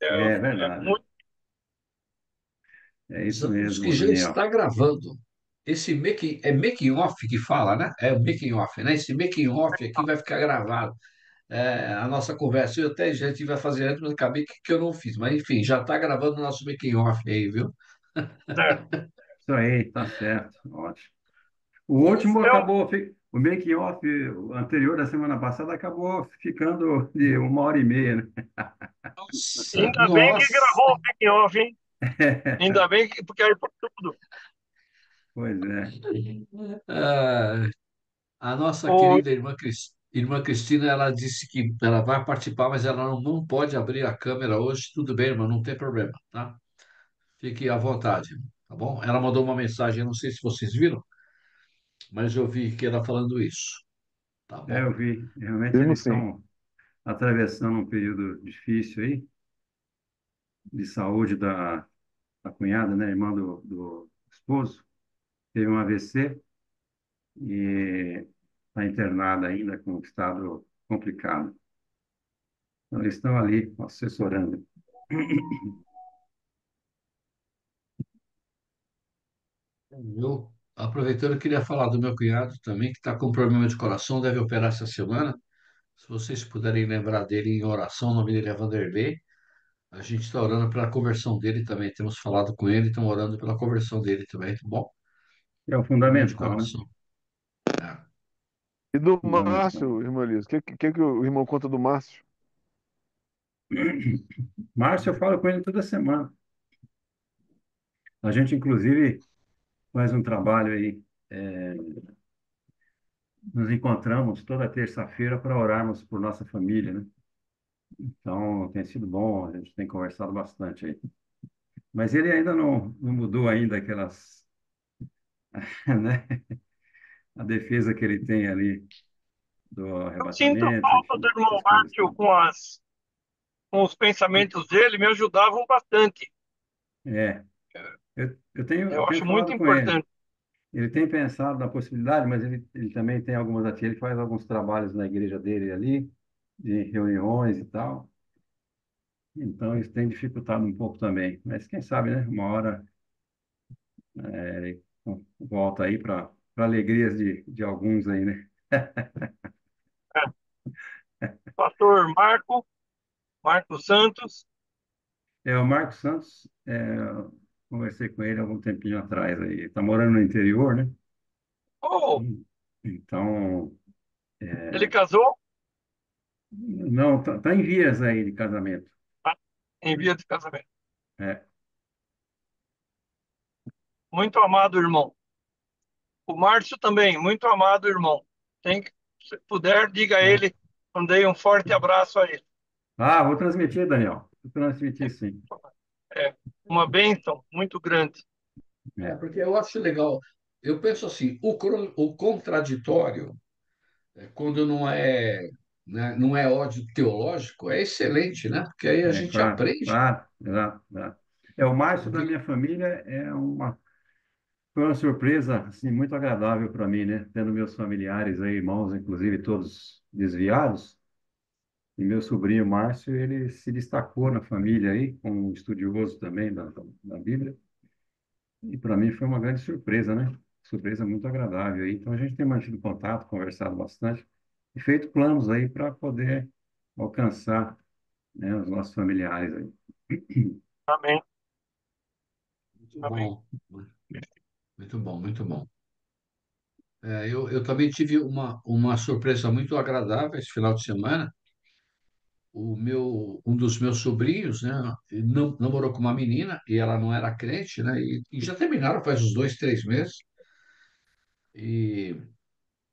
É É verdade. muito. É isso Os que mesmo, já Daniel. está gravando. Esse making off que fala, né? É o making off, né? Esse making off aqui vai ficar gravado. É, a nossa conversa. Eu até já tive a fazer antes, mas acabei que eu não fiz. Mas enfim, já está gravando o nosso making off aí, viu? É. Isso aí, tá certo. Ótimo. O último Então, acabou, o make-off anterior da semana passada acabou ficando de 1 hora e meia, né? Nossa, ainda bem que nossa. gravou o making off, hein? Ainda bem que, porque aí foi tudo. Pois é. Ah, a nossa O, querida irmã Cristina, ela disse que ela vai participar, mas ela não pode abrir a câmera hoje. Tudo bem, irmã, não tem problema, tá? Fique à vontade, tá bom? Ela mandou uma mensagem, eu não sei se vocês viram, mas eu vi que ela falando isso, tá Eu bom? vi. Realmente Vimos eles sim. estão atravessando um período difícil aí, de saúde da cunhada, né? Irmã do esposo. Teve um AVC e está internada ainda com um estado complicado. Então, eles estão ali assessorando. Eu, aproveitando, eu queria falar do meu cunhado também, que está com problema de coração, deve operar essa semana. Se vocês puderem lembrar dele em oração, o nome dele é Vanderlei. A gente está orando pela conversão dele também. Temos falado com ele, estamos orando pela conversão dele também, tá bom? É o Problema de fundamental, né? coração. É. E do Fundamental. Márcio, irmão Elias? O que o irmão conta do Márcio? Márcio, eu falo com ele toda semana. A gente, inclusive, faz um trabalho aí. Nos encontramos toda terça-feira para orarmos por nossa família, né? Então, tem sido bom, a gente tem conversado bastante aí. Mas ele ainda não mudou ainda aquelas, né? A defesa que ele tem ali do eu sinto arrebatamento, falta do enfim, irmão essas coisas Márcio todas. com os pensamentos dele, me ajudavam bastante. É, eu Eu tenho acho muito falado com ele. importante. Ele tem pensado na possibilidade, mas ele também tem algumas atividades, ele faz alguns trabalhos na igreja dele ali, de reuniões e tal. Então, isso tem dificultado um pouco também. Mas quem sabe, né? Uma hora volta aí para alegrias de alguns aí, né? É. Pastor Marco Santos. O Marcos Santos, conversei com ele há algum tempinho atrás aí. Está morando no interior, né? Oh, Então, ele casou? não, tá em vias aí de casamento. Tá em via de casamento. É, Muito amado irmão. O Márcio também, muito amado irmão. Se puder, diga a né? ele, mandei um forte abraço a ele. Ah, vou transmitir, Daniel. Vou transmitir, sim. É uma bênção muito grande. É, É, porque eu acho legal. Eu penso assim, o contraditório, quando não é, né, não é ódio teológico, é excelente, né? Porque aí a gente claro, aprende. claro, exato, exato. O Márcio da Porque minha família foi uma surpresa, assim, muito agradável para mim, né? Tendo meus familiares aí, irmãos, inclusive, todos desviados. E meu sobrinho Márcio, ele se destacou na família aí, como um estudioso também da Bíblia. E para mim foi uma grande surpresa, né? Surpresa muito agradável aí. Então a gente tem mantido contato, conversado bastante e feito planos aí para poder alcançar, né, os nossos familiares aí. Amém. muito Amém. bom, muito bom, muito bom. É, eu também tive uma surpresa muito agradável esse final de semana. Um dos meus sobrinhos, né, namorou com uma menina e ela não era crente, né, e já terminaram faz uns 2, 3 meses. E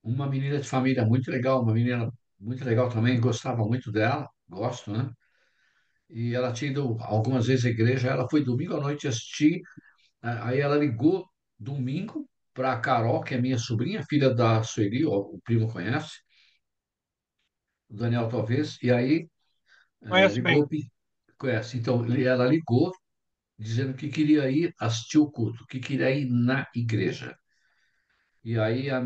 uma menina de família muito legal, uma menina muito legal também, gostava muito dela, gosto, né? E ela tinha ido algumas vezes à igreja, ela foi domingo à noite assistir, aí ela ligou domingo para a Carol, que é minha sobrinha, filha da Sueli, ó, o primo conhece, o Daniel talvez, e aí Conhece bem. ligou, conhece, então ela ligou dizendo que queria ir assistir o culto, que queria ir na igreja. E aí a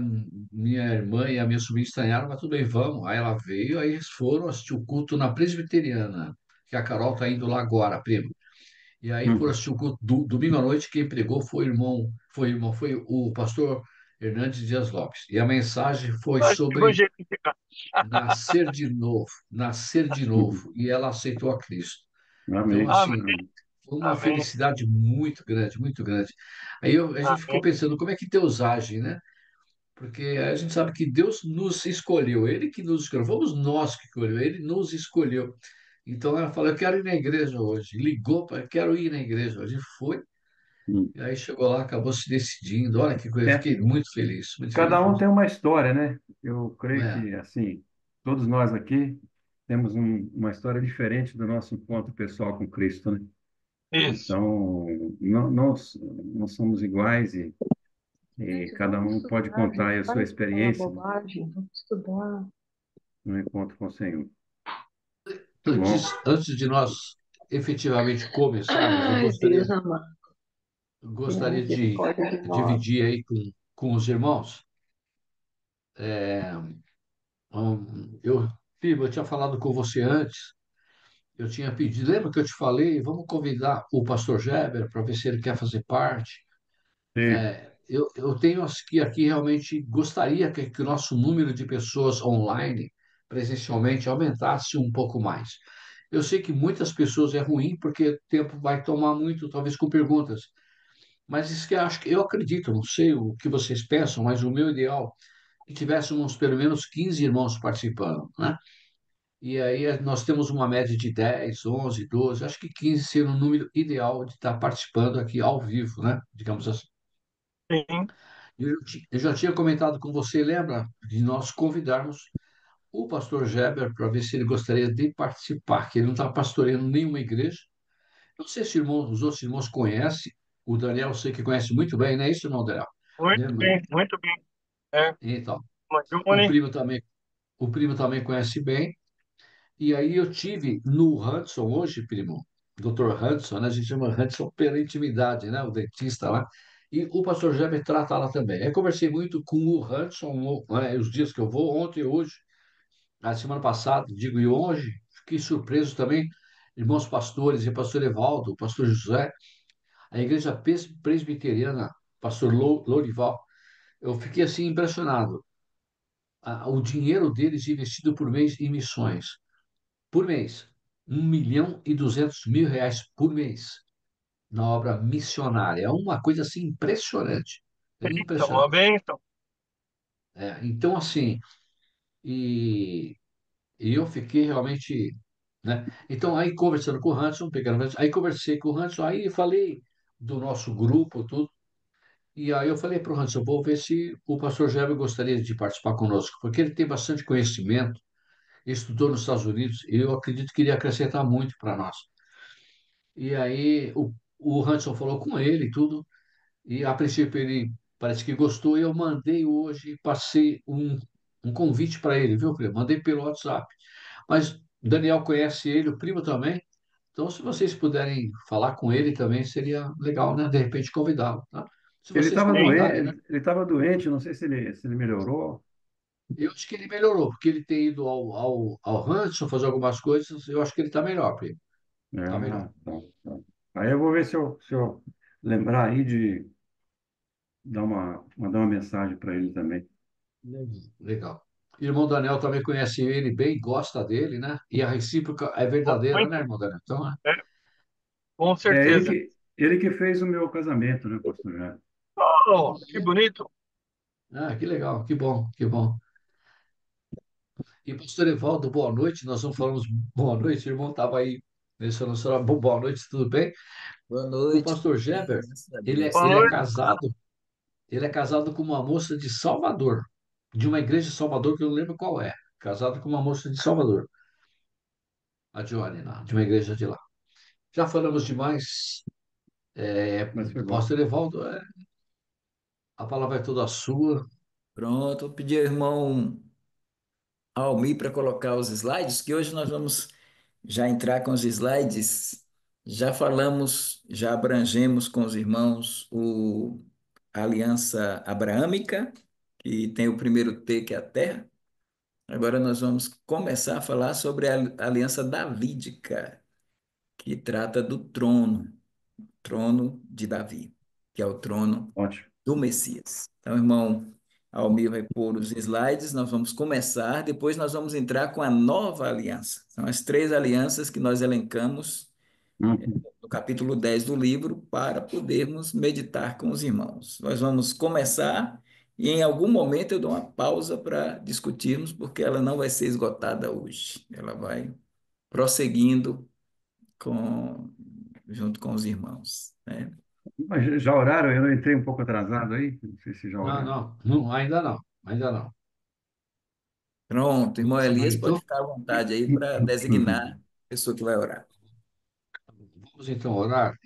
minha irmã e a minha sobrinha estranharam, mas tudo bem, vamos. Aí ela veio, aí eles foram assistir o culto na presbiteriana. que a Carol está indo lá agora, primo. E aí, por Hum. assistir o culto domingo à noite, quem pregou foi o pastor Hernandes Dias Lopes. E a mensagem foi sobre Evangelística. nascer de novo. E ela aceitou a Cristo. Então, Amém. Amém, assim, Amém. foi uma amém, felicidade muito grande, muito grande. Aí a gente ficou amém. pensando, como é que Deus age, né? Porque a gente sabe que Deus nos escolheu, Ele que nos escolheu, fomos nós que escolheu, Ele nos escolheu. Então ela falou, eu quero ir na igreja hoje. Ligou para, quero ir na igreja hoje. E foi. Hum. E aí chegou lá, acabou se decidindo. Olha que coisa, eu É, fiquei muito feliz cada um mesmo. tem uma história, né? Eu creio É, que, assim, todos nós aqui temos uma história diferente do nosso encontro pessoal com Cristo, né? Isso. Então, nós somos iguais e Gente, cada vamos um pode estudar, contar gente. aí a sua Para de falar experiência bobagem. Vamos estudar. no encontro com o Senhor. Tá bom? antes de nós efetivamente começarmos, eu Ai, Deus amado. Tenha gostaria de misericórdia de nós. dividir aí com os irmãos. Eu, Piba, eu tinha falado com você antes, eu tinha pedido, lembra que eu te falei, vamos convidar o pastor Geber para ver se ele quer fazer parte. Sim. Eu tenho aqui realmente gostaria que o nosso número de pessoas online, presencialmente, aumentasse um pouco mais. Eu sei que muitas pessoas é ruim porque o tempo vai tomar muito, talvez com perguntas, mas isso que eu acho que eu acredito, não sei o que vocês pensam, mas o meu ideal é que tivéssemos pelo menos 15 irmãos participando, né? E aí nós temos uma média de 10, 11, 12, acho que 15 seria o número ideal de estar participando aqui ao vivo, né? Digamos assim. Sim. Eu já tinha comentado com você, lembra, de nós convidarmos o pastor Geber para ver se ele gostaria de participar, que ele não está pastoreando nenhuma igreja. Não sei se os outros irmãos conhecem, o Daniel eu sei que conhece muito bem, não é isso, irmão Daniel? Muito Lembra? bem, muito bem. É, Então, o Majone, primo também, o primo também conhece bem. E aí eu tive no Hudson hoje, primo, Dr. Hudson, né? A gente chama Hudson pela intimidade, né? O dentista lá. E o pastor Jé me trata lá também. Eu conversei muito com o Hudson, né, os dias que eu vou, ontem e hoje, a semana passada, digo, e hoje, fiquei surpreso também, irmãos pastores, e pastor Evaldo, pastor José, a igreja presbiteriana, pastor Lourival, eu fiquei assim impressionado. O dinheiro deles investido por mês em missões. Por mês, 1.200.000 reais por mês na obra missionária. É uma coisa assim impressionante. É bênção, uma impressionante. bênção. Então, assim, e, e eu fiquei realmente, né? Então, aí conversando com o Hanson, aí conversei com o Hanson, aí falei do nosso grupo, tudo. E aí eu falei para o Hanson, vou ver se o pastor Jébio gostaria de participar conosco, porque ele tem bastante conhecimento, estudou nos Estados Unidos, e eu acredito que iria acrescentar muito para nós. E aí o Hudson falou com ele e tudo, e a princípio ele parece que gostou, e eu mandei hoje, passei um convite para ele, viu, primo? Mandei pelo WhatsApp. Mas o Daniel conhece ele, o primo também, então se vocês puderem falar com ele também, seria legal, né? De repente convidá-lo, tá? Se Ele vocês estava Sim. concordarem, né? doente, ele estava doente, não sei se ele melhorou. Eu acho que ele melhorou, porque ele tem ido ao Hudson fazer algumas coisas, eu acho que ele está melhor, primo. Está melhor. Ah, tá. Aí eu vou ver se eu lembrar aí de mandar uma mensagem para ele também. Legal. Irmão Daniel também conhece ele bem, gosta dele, né? E a recíproca é verdadeira, né, Muito, irmão Daniel? Então, é, com É ele certeza. que fez o meu casamento, né, pastor Jé? Oh, que bonito. que legal, que bom, que bom. E pastor Evaldo, boa noite. Nós não falamos boa noite, o irmão estava aí mencionando só boa noite, tudo bem? Boa O noite, pastor bem, Geber, graças a ele é, Deus. Boa ele é noite. casado, ele é casado com uma moça de Salvador, de uma igreja de Salvador que eu não lembro qual é. Casado com uma moça de Salvador, a Johnny, lá, de uma igreja de lá. Já falamos demais. Mas foi bom. Pastor Evaldo, a palavra é toda sua. Pronto, vou pedir ao irmão Almir para colocar os slides, que hoje nós vamos já entrar com os slides. Já falamos, já abrangemos com os irmãos a aliança abraâmica, que tem o primeiro T, que é a terra. Agora nós vamos começar a falar sobre a aliança davídica. que trata do trono de Davi, que é o trono Ótimo. do Messias. Então, irmão Almir vai pôr os slides, nós vamos começar, depois nós vamos entrar com a nova aliança. São as três alianças que nós elencamos Uhum. no capítulo 10 do livro para podermos meditar com os irmãos. Nós vamos começar e em algum momento eu dou uma pausa para discutirmos, porque ela não vai ser esgotada hoje. Ela vai prosseguindo junto com os irmãos, né? Mas já oraram? Eu não entrei um pouco atrasado aí? Não sei se já Não, oraram. não, não, ainda não, ainda não. Pronto, irmão Você Elias pode habilitou? ficar à vontade aí para designar a Uhum. pessoa que vai orar. Vamos então orar.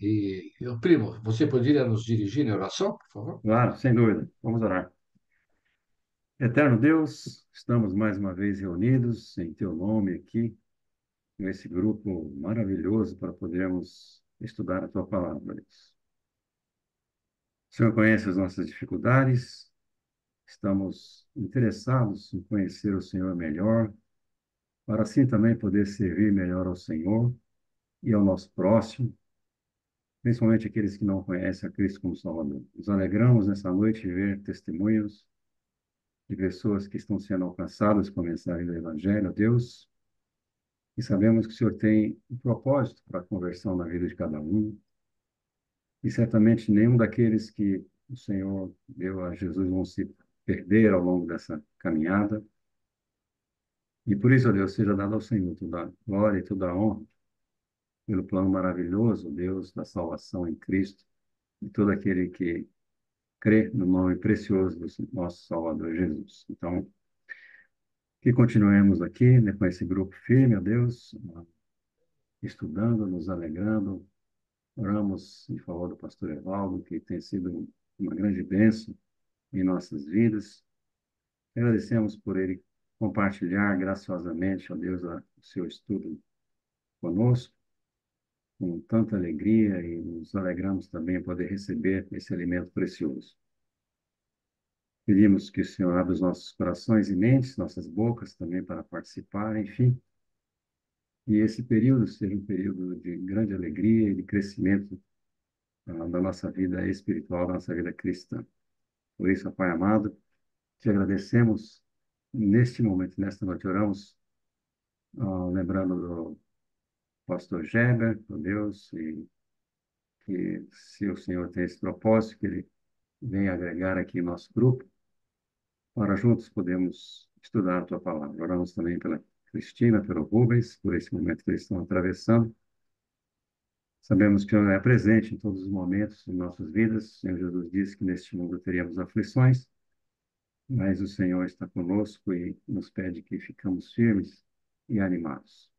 Primo, você poderia nos dirigir em oração, por favor? Claro, sem dúvida. Vamos orar. Eterno Deus, estamos mais uma vez reunidos em Teu nome aqui, com esse grupo maravilhoso para podermos estudar a Tua palavra, Deus. O Senhor conhece as nossas dificuldades, estamos interessados em conhecer o Senhor melhor, para assim também poder servir melhor ao Senhor e ao nosso próximo, principalmente aqueles que não conhecem a Cristo como Salvador. Nos alegramos nessa noite de ver testemunhos de pessoas que estão sendo alcançadas com a mensagem do Evangelho, Deus, e sabemos que o Senhor tem um propósito para a conversão na vida de cada um, e certamente nenhum daqueles que o Senhor deu a Jesus vão se perder ao longo dessa caminhada. E por isso, ó Deus, seja dado ao Senhor toda a glória e toda a honra pelo plano maravilhoso, Deus, da salvação em Cristo, de todo aquele que crê no nome precioso do nosso Salvador Jesus. Então, que continuemos aqui, né, com esse grupo firme, ó Deus, estudando, nos alegrando. Oramos em favor do pastor Evaldo, que tem sido uma grande bênção em nossas vidas. Agradecemos por ele compartilhar graciosamente, ó Deus, o seu estudo conosco, com tanta alegria, e nos alegramos também em poder receber esse alimento precioso. Pedimos que o Senhor abra os nossos corações e mentes, nossas bocas também para participar, enfim. E esse período seja um período de grande alegria e de crescimento da nossa vida espiritual, da nossa vida cristã. Por isso, ó Pai amado, te agradecemos neste momento, nesta noite, oramos, lembrando do pastor Geber, ó Deus, e que se o Senhor tem esse propósito, que ele venha agregar aqui em nosso grupo, para juntos podemos estudar a tua palavra. Oramos também pela Cristina, pelo Rubens, por esse momento que eles estão atravessando. Sabemos que o Senhor é presente em todos os momentos de nossas vidas. O Senhor Jesus disse que neste mundo teríamos aflições, mas o Senhor está conosco e nos pede que ficamos firmes e animados.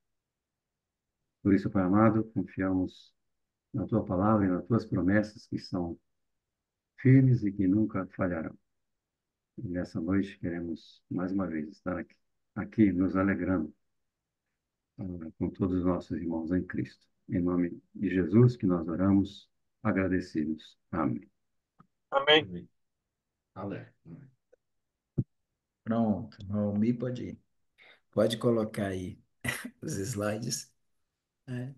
Por isso, Pai amado, confiamos na tua palavra e nas tuas promessas, que são firmes e que nunca falharão. E nessa noite queremos mais uma vez estar aqui nos alegrando com todos os nossos irmãos em Cristo. Em nome de Jesus que nós oramos, agradecidos. Amém. Amém. Amém. Amém. Amém. Pronto, irmão Almir pode ir. Pode colocar aí os slides, né?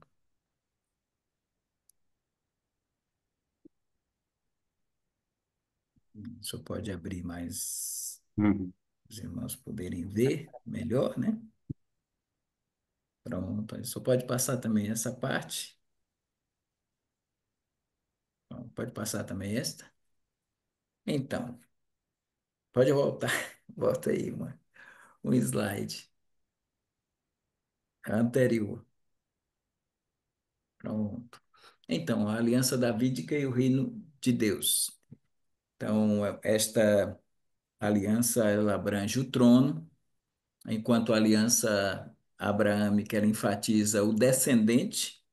Só pode abrir mais Uhum. os irmãos poderem ver melhor, né? Pronto, aí só pode passar também essa parte. Pode passar também esta. Então, pode voltar. Volta aí um slide anterior. Pronto. Então, a aliança davídica e o reino de Deus. Então, esta aliança ela abrange o trono, enquanto a aliança abraâmica ela enfatiza o descendente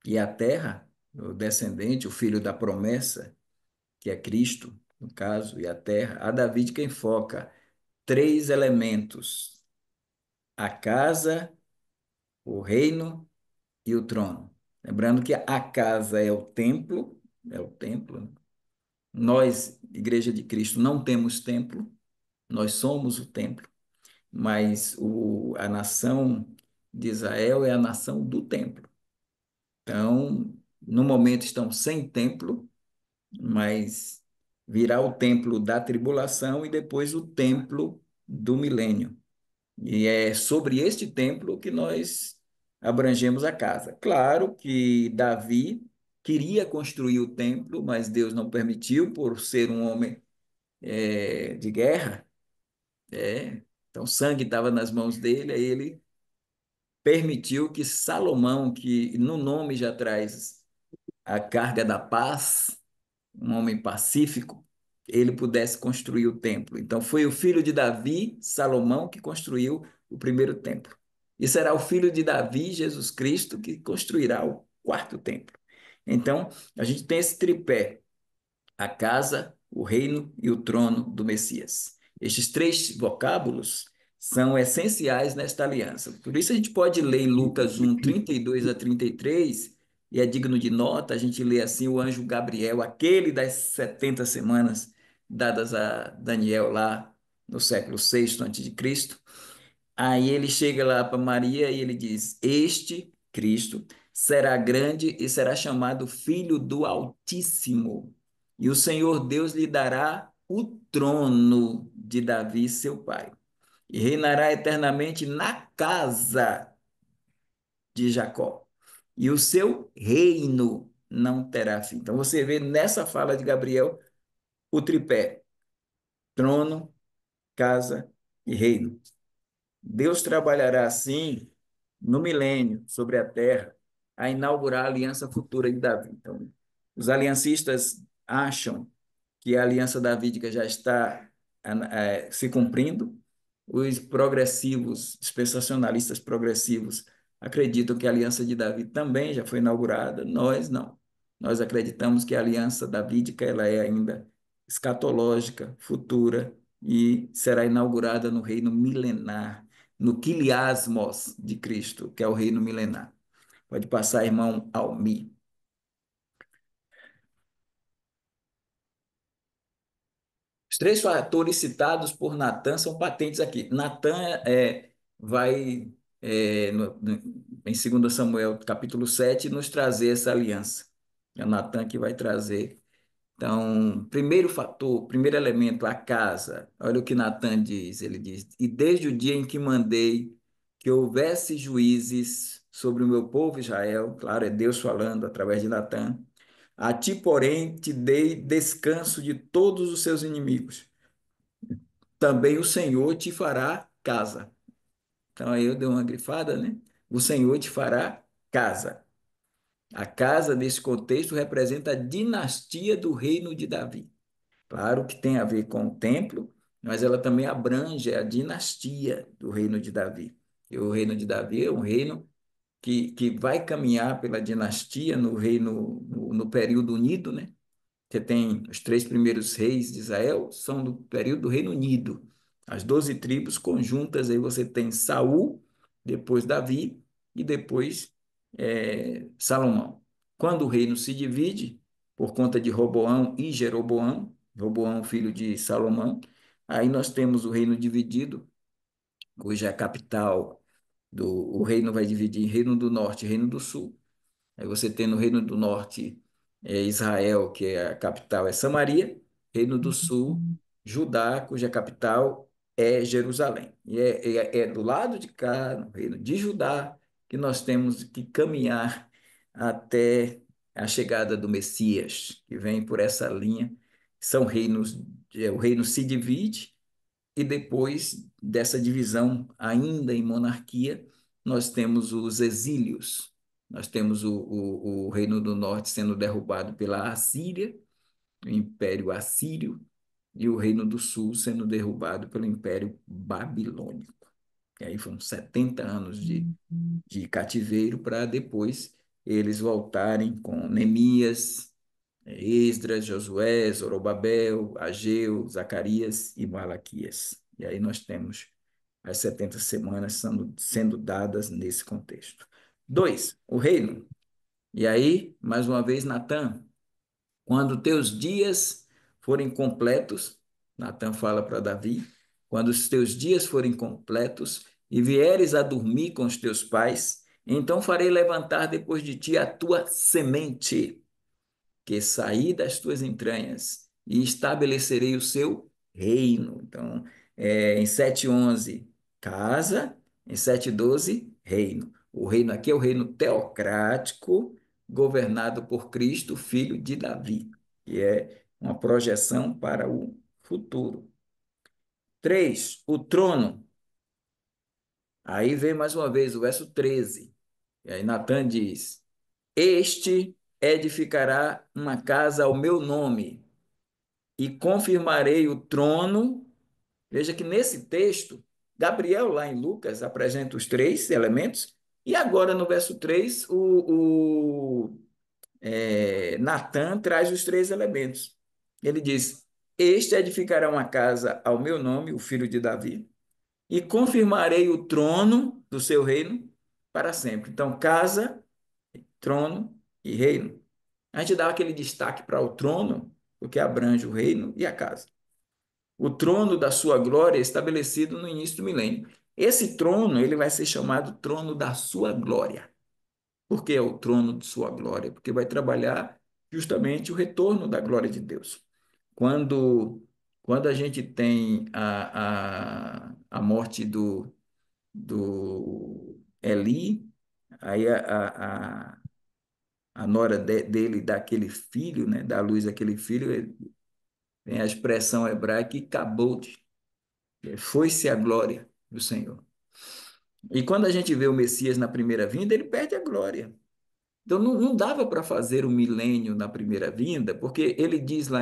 e a terra, o descendente, o filho da promessa, que é Cristo, no caso, e a terra. A davídica enfoca três elementos: a casa, o reino e o trono. Lembrando que a casa é o templo, né? Nós, Igreja de Cristo, não temos templo, nós somos o templo, mas a nação de Israel é a nação do templo. Então, no momento estão sem templo, mas virá o templo da tribulação e depois o templo do milênio. E é sobre este templo que nós abrangemos a casa. Claro que Davi queria construir o templo, mas Deus não permitiu por ser um homem de guerra. Então, o sangue estava nas mãos dele, aí ele permitiu que Salomão, que no nome já traz a carga da paz, um homem pacífico, ele pudesse construir o templo. Então, foi o filho de Davi, Salomão, que construiu o primeiro templo. E será o filho de Davi, Jesus Cristo, que construirá o quarto templo. Então, a gente tem esse tripé: a casa, o reino e o trono do Messias. Estes três vocábulos são essenciais nesta aliança. Por isso a gente pode ler em Lucas 1, 32 a 33, e é digno de nota, a gente lê assim o anjo Gabriel, aquele das 70 semanas dadas a Daniel lá no século VI a.C. Aí ele chega lá para Maria e ele diz: Este Cristo será grande e será chamado Filho do Altíssimo. E o Senhor Deus lhe dará o trono de Davi, seu pai, e reinará eternamente na casa de Jacó. E o seu reino não terá fim. Então você vê nessa fala de Gabriel o tripé: trono, casa e reino. Deus trabalhará assim no milênio sobre a terra a inaugurar a aliança futura de Davi. Então, os aliancistas acham que a aliança davídica já está se cumprindo. Os progressivos, dispensacionalistas progressivos, acreditam que a aliança de Davi também já foi inaugurada. Nós não. Nós acreditamos que a aliança davídica ela é ainda escatológica, futura, e será inaugurada no reino milenar, no quiliasmos de Cristo, que é o reino milenar. Pode passar, irmão Almi. Os três fatores citados por Natan são patentes aqui. Natan vai, em 2 Samuel, capítulo 7, nos trazer essa aliança. É o Natan que vai trazer. Então, primeiro fator, primeiro elemento, a casa. Olha o que Natan diz. Ele diz: E desde o dia em que mandei que houvesse juízes sobre o meu povo Israel, claro, é Deus falando através de Natan, a ti, porém, te dei descanso de todos os seus inimigos. Também o Senhor te fará casa. Então aí eu dei uma grifada, né? O Senhor te fará casa. A casa, nesse contexto, representa a dinastia do reino de Davi. Claro que tem a ver com o templo, mas ela também abrange a dinastia do reino de Davi. E o reino de Davi é um reino que vai caminhar pela dinastia no reino, no período unido, né? Você tem os três primeiros reis de Israel, são do período do Reino Unido. As 12 tribos conjuntas, aí você tem Saul, depois Davi e depois Salomão. Quando o reino se divide, por conta de Roboão e Jeroboão, Roboão, filho de Salomão, aí nós temos o reino dividido, cuja capital o reino vai dividir em Reino do Norte e Reino do Sul. Aí você tem no Reino do Norte Israel, que é a capital é Samaria, Reino do Sul, Judá, cuja capital é Jerusalém. E é do lado de cá, no Reino de Judá, que nós temos que caminhar até a chegada do Messias, que vem por essa linha. São reinos, o reino se divide, e depois dessa divisão, ainda em monarquia, nós temos os exílios. Nós temos o Reino do Norte sendo derrubado pela Assíria, o Império Assírio, e o Reino do Sul sendo derrubado pelo Império Babilônico. E aí foram 70 anos de cativeiro para depois eles voltarem com Neemias, Esdras, Josué, Zorobabel, Ageu, Zacarias e Malaquias. E aí nós temos as 70 semanas sendo dadas nesse contexto. 2, o reino. E aí, mais uma vez, Natan, quando teus dias forem completos, Natan fala para Davi, quando os teus dias forem completos e vieres a dormir com os teus pais, Então farei levantar depois de ti a tua semente, que sair das tuas entranhas, e estabelecerei o seu reino. Então, em 7:11 casa, em 7:12 reino. O reino aqui é o reino teocrático, governado por Cristo, filho de Davi, que é uma projeção para o futuro. 3, o trono. Aí vem mais uma vez o verso 13. E aí Natan diz: Este edificará uma casa ao meu nome, e confirmarei o trono. Veja que nesse texto, Gabriel, lá em Lucas, apresenta os três elementos, e agora no verso 3, Natan traz os três elementos. Ele diz: Este edificará uma casa ao meu nome, o filho de Davi, e confirmarei o trono do seu reino para sempre. Então, casa, trono e reino. A gente dá aquele destaque para o trono, porque abrange o reino e a casa. O trono da sua glória é estabelecido no início do milênio. Esse trono, ele vai ser chamado trono da sua glória. Por que é o trono de sua glória? Porque vai trabalhar justamente o retorno da glória de Deus. Quando, quando a gente tem a morte do Eli, aí a nora dele dá aquele filho, né, dá à luz aquele filho, vem a expressão hebraica, kabod, foi-se a glória do Senhor. E quando a gente vê o Messias na primeira vinda, ele perde a glória. Então, não dava para fazer o milênio na primeira vinda, porque ele diz lá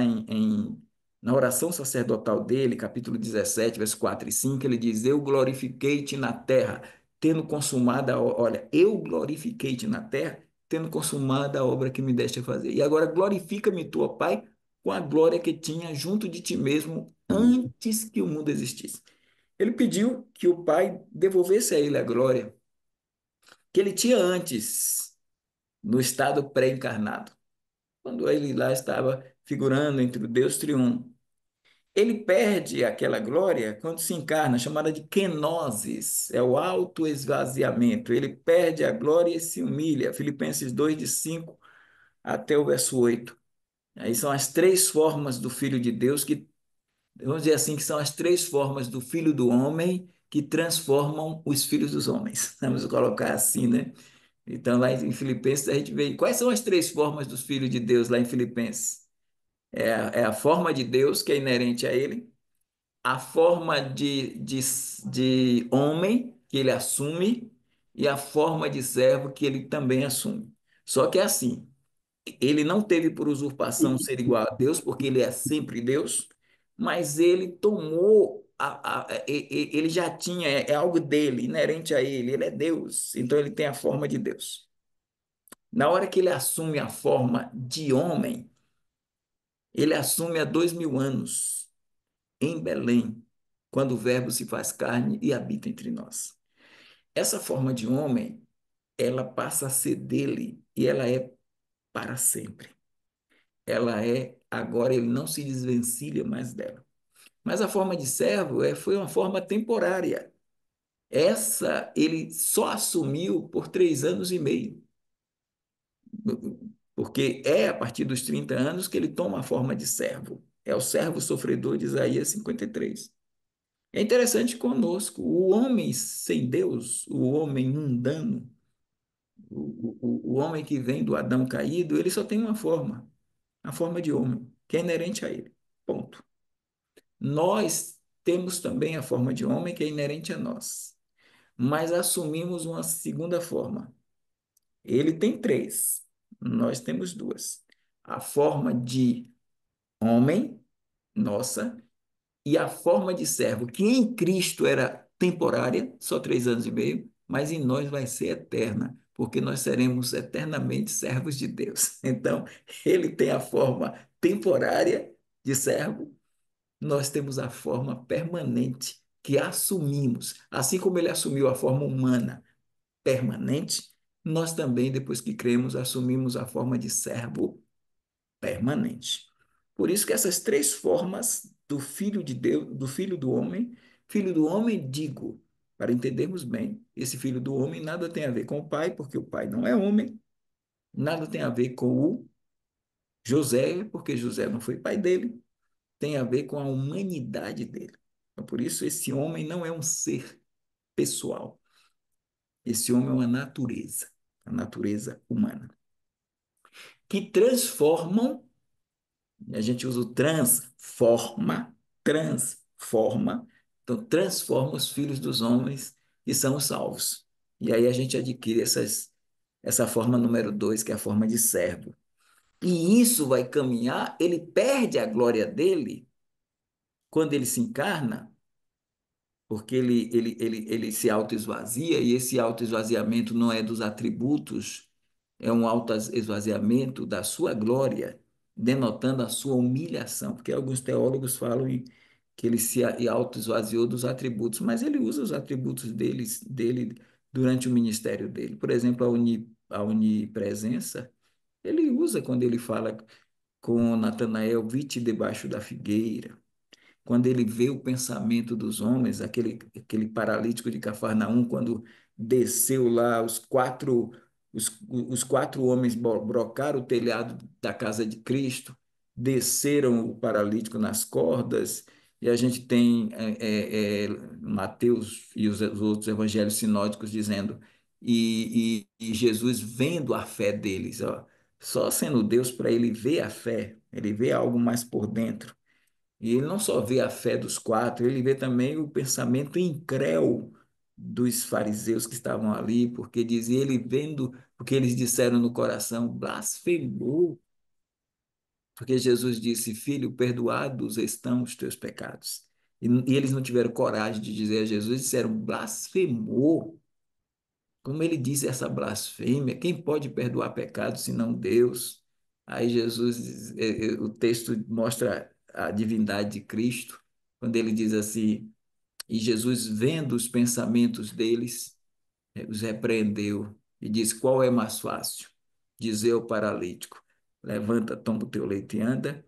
na oração sacerdotal dele, capítulo 17, versos 4 e 5, ele diz: Eu glorifiquei-te na terra, tendo consumado olha, eu glorifiquei-te na terra, tendo consumado a obra que me deste a fazer. E agora glorifica-me tu, ó Pai, com a glória que tinha junto de ti mesmo antes que o mundo existisse. Ele pediu que o Pai devolvesse a ele a glória que ele tinha antes, no estado pré-encarnado, quando ele lá estava figurando entre o Deus triuno. Ele perde aquela glória quando se encarna, chamada de kenosis, é o autoesvaziamento. Ele perde a glória e se humilha. Filipenses 2, de 5 até o verso 8. Aí são as três formas do Filho de Deus que, vamos dizer assim, que são as três formas do Filho do Homem que transformam os filhos dos homens. Vamos colocar assim, né? Então, lá em Filipenses, a gente vê quais são as três formas dos filhos de Deus lá em Filipenses. É a forma de Deus, que é inerente a ele, a forma de homem, que ele assume, e a forma de servo, que ele também assume. Só que é assim, ele não teve por usurpação ser igual a Deus, porque ele é sempre Deus, mas ele tomou, ele já tinha, é algo dele, inerente a ele é Deus, então ele tem a forma de Deus. Na hora que ele assume a forma de homem, ele assume há 2000 anos, em Belém, quando o Verbo se faz carne e habita entre nós. Essa forma de homem, ela passa a ser dele e ela é para sempre. Ela é, agora ele não se desvencilha mais dela. Mas a forma de servo foi uma forma temporária. Essa ele só assumiu por 3 anos e meio. Porque é a partir dos 30 anos que ele toma a forma de servo. É o servo sofredor de Isaías 53. É interessante conosco, o homem sem Deus, o homem mundano, o homem que vem do Adão caído, ele só tem uma forma, a forma de homem, que é inerente a ele. Ponto. Nós temos também a forma de homem que é inerente a nós, mas assumimos uma segunda forma. Ele tem três, nós temos duas. A forma de homem, nossa, e a forma de servo, que em Cristo era temporária, só 3 anos e meio, mas em nós vai ser eterna, porque nós seremos eternamente servos de Deus. Então, ele tem a forma temporária de servo, nós temos a forma permanente que assumimos. Assim como ele assumiu a forma humana permanente, nós também, depois que cremos, assumimos a forma de servo permanente. Por isso que essas três formas do Filho de Deus, do Filho do Homem, digo, para entendermos bem. Esse filho do homem nada tem a ver com o pai, porque o pai não é homem, nada tem a ver com o José, porque José não foi pai dele, tem a ver com a humanidade dele. Então, por isso, esse homem não é um ser pessoal. Esse homem é uma natureza, a natureza humana, que transformam, a gente usa o transforma, então transforma os filhos dos homens que são os salvos. E aí a gente adquire essa forma número dois, que é a forma de servo. E isso vai caminhar, ele perde a glória dele quando ele se encarna, porque ele se autoesvazia, e esse autoesvaziamento não é dos atributos, é um autoesvaziamento da sua glória, denotando a sua humilhação, porque alguns teólogos falam que ele se autoesvaziou dos atributos, mas ele usa os atributos dele durante o ministério dele. Por exemplo, a onipresença, ele usa quando ele fala com Natanael, vi-te debaixo da figueira, quando ele vê o pensamento dos homens, aquele paralítico de Cafarnaum, quando desceu lá, os quatro homens brocaram o telhado da casa de Cristo, desceram o paralítico nas cordas, e a gente tem Mateus e os outros evangelhos sinóticos dizendo, e Jesus vendo a fé deles, ó, só sendo Deus para ele ver a fé, ele vê algo mais por dentro. E ele não só vê a fé dos quatro, ele vê também o pensamento incrédulo dos fariseus que estavam ali, porque dizia ele vendo o que eles disseram no coração, blasfemou, porque Jesus disse, filho, perdoados estão os teus pecados. E eles não tiveram coragem de dizer a Jesus, disseram, blasfemou. Como ele disse essa blasfêmia, quem pode perdoar pecados senão Deus? Aí Jesus, o texto mostra a divindade de Cristo, quando ele diz assim, e Jesus, vendo os pensamentos deles, os repreendeu e disse, qual é mais fácil? Dizer ao paralítico, levanta, toma o teu leito e anda,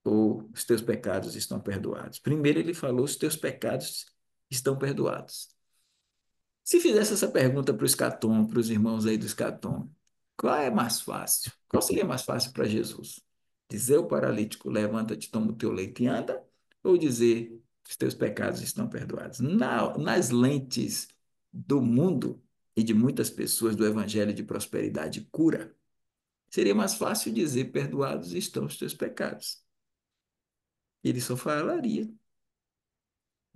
ou os teus pecados estão perdoados? Primeiro ele falou, os teus pecados estão perdoados. Se fizesse essa pergunta para o Escatom, para os irmãos aí do Escatom, qual é mais fácil? Qual seria mais fácil para Jesus? Dizer ao paralítico, levanta-te, toma o teu leite e anda, ou dizer, os teus pecados estão perdoados? Nas lentes do mundo e de muitas pessoas do evangelho de prosperidade e cura, seria mais fácil dizer, perdoados estão os teus pecados. Ele só falaria.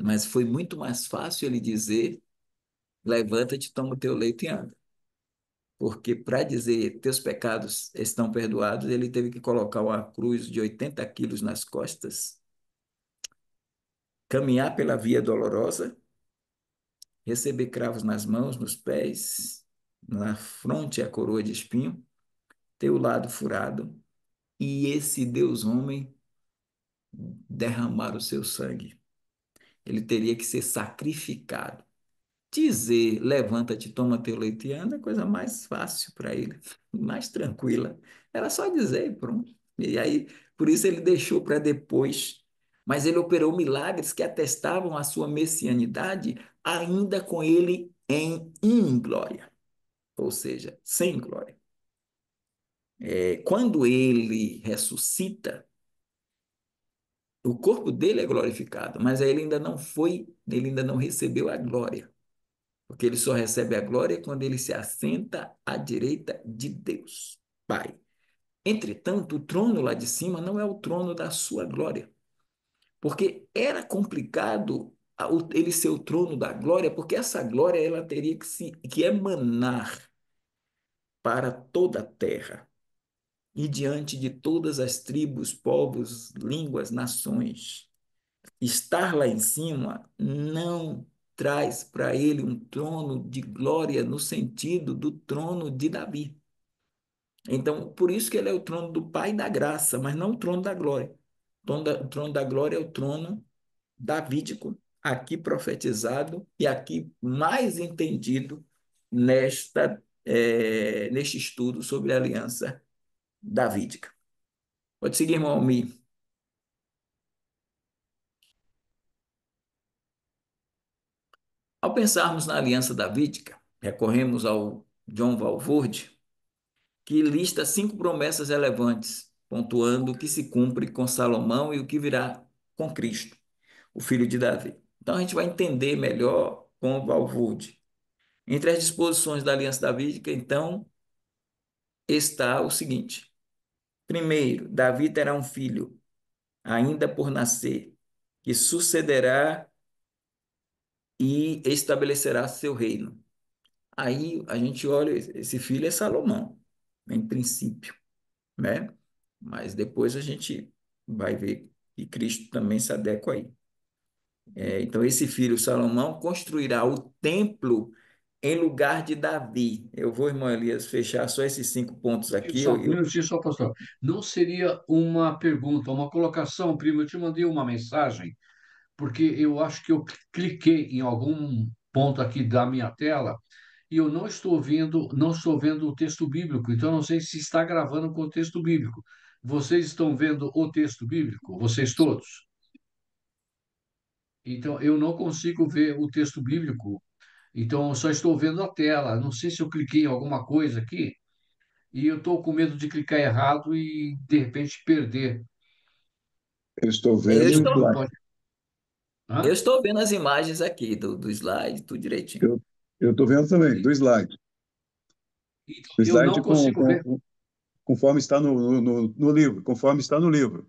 Mas foi muito mais fácil ele dizer, levanta-te, toma o teu leite e anda. Porque para dizer teus pecados estão perdoados, ele teve que colocar uma cruz de 80 quilos nas costas, caminhar pela via dolorosa, receber cravos nas mãos, nos pés, na fronte a coroa de espinho, ter o lado furado, e esse Deus homem derramar o seu sangue. Ele teria que ser sacrificado. Dizer, levanta-te, toma teu leite e anda, é a coisa mais fácil para ele, mais tranquila. Era só dizer e pronto. E aí, por isso ele deixou para depois. Mas ele operou milagres que atestavam a sua messianidade, ainda com ele em inglória, ou seja, sem glória. Quando ele ressuscita, o corpo dele é glorificado, mas ele ainda não foi, ele ainda não recebeu a glória. Porque ele só recebe a glória quando ele se assenta à direita de Deus, Pai. Entretanto, o trono lá de cima não é o trono da sua glória, porque era complicado ele ser o trono da glória, porque essa glória ela teria que emanar para toda a terra e diante de todas as tribos, povos, línguas, nações. Estar lá em cima não traz para ele um trono de glória no sentido do trono de Davi. Então, por isso que ele é o trono do Pai da graça, mas não o trono da glória. O trono da glória é o trono davídico, aqui profetizado e aqui mais entendido neste estudo sobre a aliança davídica. Pode seguir, irmão Almir. Ao pensarmos na aliança davídica, recorremos ao John Walvoord, que lista 5 promessas relevantes, pontuando o que se cumpre com Salomão e o que virá com Cristo, o filho de Davi. Então a gente vai entender melhor com o Walvoord. Entre as disposições da aliança davídica, então, está o seguinte: primeiro, Davi terá um filho, ainda por nascer, que sucederá e estabelecerá seu reino. Aí a gente olha, esse filho é Salomão, em princípio, né? Mas depois a gente vai ver que Cristo também se adequa aí. Então, esse filho, Salomão, construirá o templo em lugar de Davi. Eu vou, irmão Elias, fechar só esses 5 pontos aqui. Só um minutinho, só, pastor. Não seria uma pergunta, uma colocação, primo? Eu te mandei uma mensagem, porque eu acho que eu cliquei em algum ponto aqui da minha tela e eu não estou vendo o texto bíblico, então eu não sei se está gravando com o texto bíblico. Vocês estão vendo o texto bíblico? Vocês todos? Então eu não consigo ver o texto bíblico, então eu só estou vendo a tela. Não sei se eu cliquei em alguma coisa aqui e eu estou com medo de clicar errado e de repente perder. Eu estou eu vendo o estou, Não slide. pode. eu Hã? estou vendo as imagens aqui do slide, tudo direitinho. Eu estou vendo também, do slide. Então, O eu não slide consigo ver. conforme está no livro, conforme está no livro.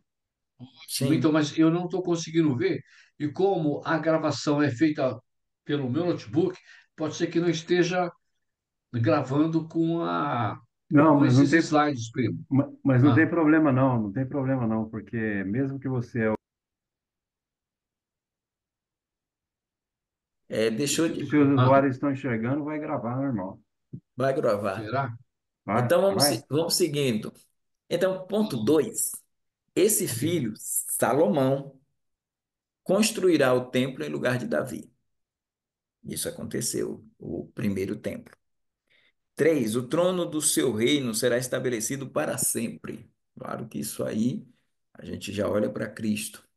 Então, Sim. mas eu não estou conseguindo ver. E como a gravação é feita pelo meu notebook, pode ser que não esteja gravando Não, com esses slides, primo. mas não tem Ah, problema não, não tem problema não, porque mesmo que você, Deixou de. se os ah, usuários estão enxergando, vai gravar normal. Vai gravar. será? Vai, Então vai. vamos seguindo. Então, ponto 2. Esse Ok. filho, Salomão, construirá o templo em lugar de Davi. Isso aconteceu, o primeiro templo. 3. O trono do seu reino será estabelecido para sempre. Claro que isso aí a gente já olha para Cristo.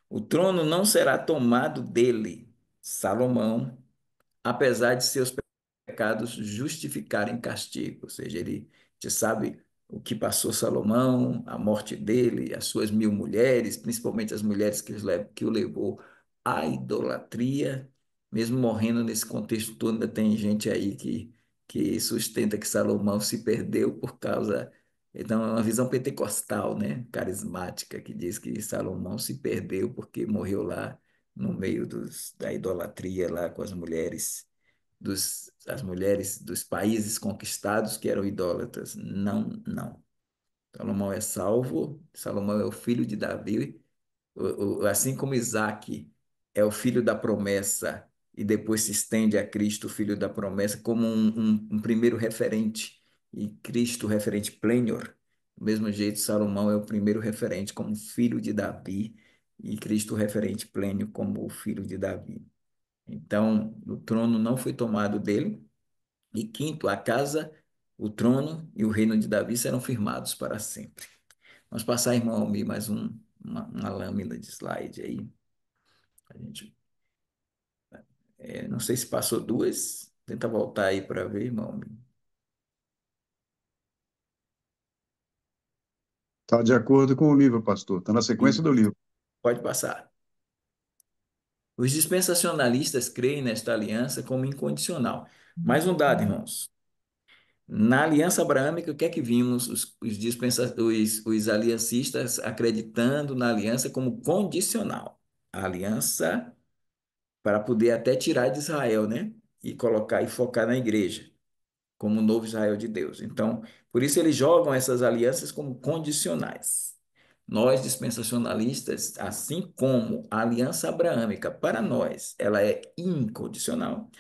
O trono não será tomado dele, Salomão, apesar de seus pecados justificarem castigo. Ou seja, ele já sabe o que passou Salomão, a morte dele, as suas 1.000 mulheres, principalmente as mulheres que o levou à idolatria. Mesmo morrendo nesse contexto todo, ainda tem gente aí que sustenta que Salomão se perdeu por causa. Então, é uma visão pentecostal, né? Carismática, que diz que Salomão se perdeu porque morreu lá no meio da idolatria, lá com as mulheres as mulheres dos países conquistados que eram idólatras. Não, não. Salomão é salvo, Salomão é o filho de Davi, assim como Isaac é o filho da promessa e depois se estende a Cristo, o filho da promessa, como um primeiro referente, e Cristo, referente plenior. Do mesmo jeito, Salomão é o primeiro referente como filho de Davi, e Cristo, referente plênio, como o filho de Davi. Então, o trono não foi tomado dele. E quinto, a casa, o trono e o reino de Davi serão firmados para sempre. Vamos passar, irmão Almir, mais uma lâmina de slide aí. A gente, não sei se passou duas. Tenta voltar aí para ver, irmão Almir. Está de acordo com o livro, pastor. Está na sequência E do livro. pode passar. Os dispensacionalistas creem nesta aliança como incondicional. Mais um dado, irmãos. Na aliança abraâmica, o que é que vimos os aliancistas acreditando na aliança como condicional? A aliança para poder até tirar de Israel, né? E colocar e focar na igreja, como o novo Israel de Deus. Então, por isso eles jogam essas alianças como condicionais. Nós, dispensacionalistas, assim como a aliança abraâmica, para nós, ela é incondicional.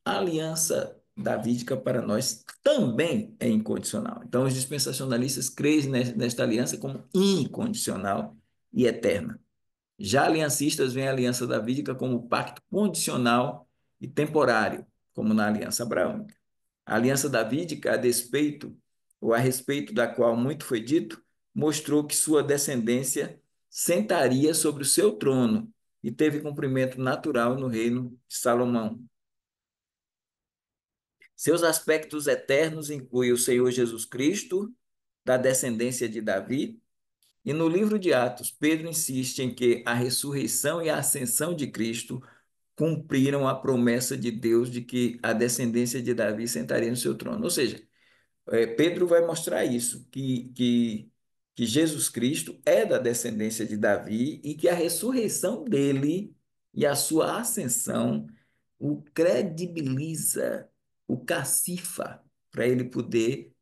A aliança davídica para nós também é incondicional. Então, os dispensacionalistas creem nesta aliança como incondicional e eterna. Já aliancistas veem a aliança davídica como pacto condicional e temporário, como na aliança abraâmica. A aliança davídica, a despeito ou a respeito da qual muito foi dito, mostrou que sua descendência sentaria sobre o seu trono e teve cumprimento natural no reino de Salomão. Seus aspectos eternos incluem o Senhor Jesus Cristo, da descendência de Davi, e no livro de Atos, Pedro insiste em que a ressurreição e a ascensão de Cristo cumpriram a promessa de Deus de que a descendência de Davi sentaria no seu trono. Ou seja, Pedro vai mostrar isso, que Jesus Cristo é da descendência de Davi e que a ressurreição dele e a sua ascensão o credibiliza, o cacifa, para ele poder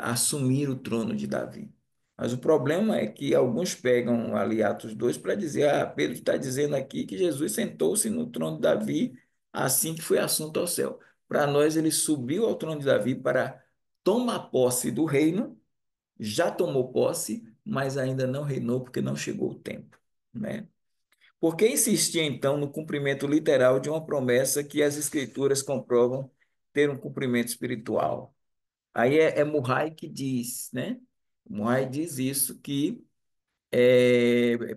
assumir o trono de Davi. Mas o problema é que alguns pegam ali Atos 2 para dizer, Pedro está dizendo aqui que Jesus sentou-se no trono de Davi assim que foi assunto ao céu. Para nós, ele subiu ao trono de Davi para tomar posse do reino, já tomou posse, mas ainda não reinou porque não chegou o tempo, né? Por que insistir, então, no cumprimento literal de uma promessa que as Escrituras comprovam ter um cumprimento espiritual? Aí é Murray que diz, né? Murray diz isso, que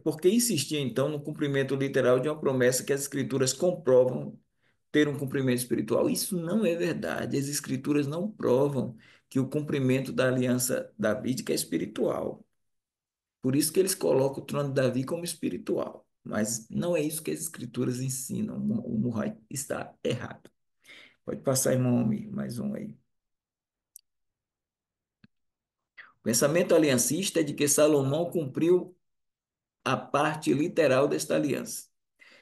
por que insistir, então, no cumprimento literal de uma promessa que as Escrituras comprovam ter um cumprimento espiritual? Isso não é verdade. As Escrituras não provam que o cumprimento da aliança davídica é espiritual. Por isso que eles colocam o trono de Davi como espiritual. Mas não é isso que as Escrituras ensinam. O Murray está errado. Pode passar, irmão, mais um aí. O pensamento aliancista é de que Salomão cumpriu a parte literal desta aliança.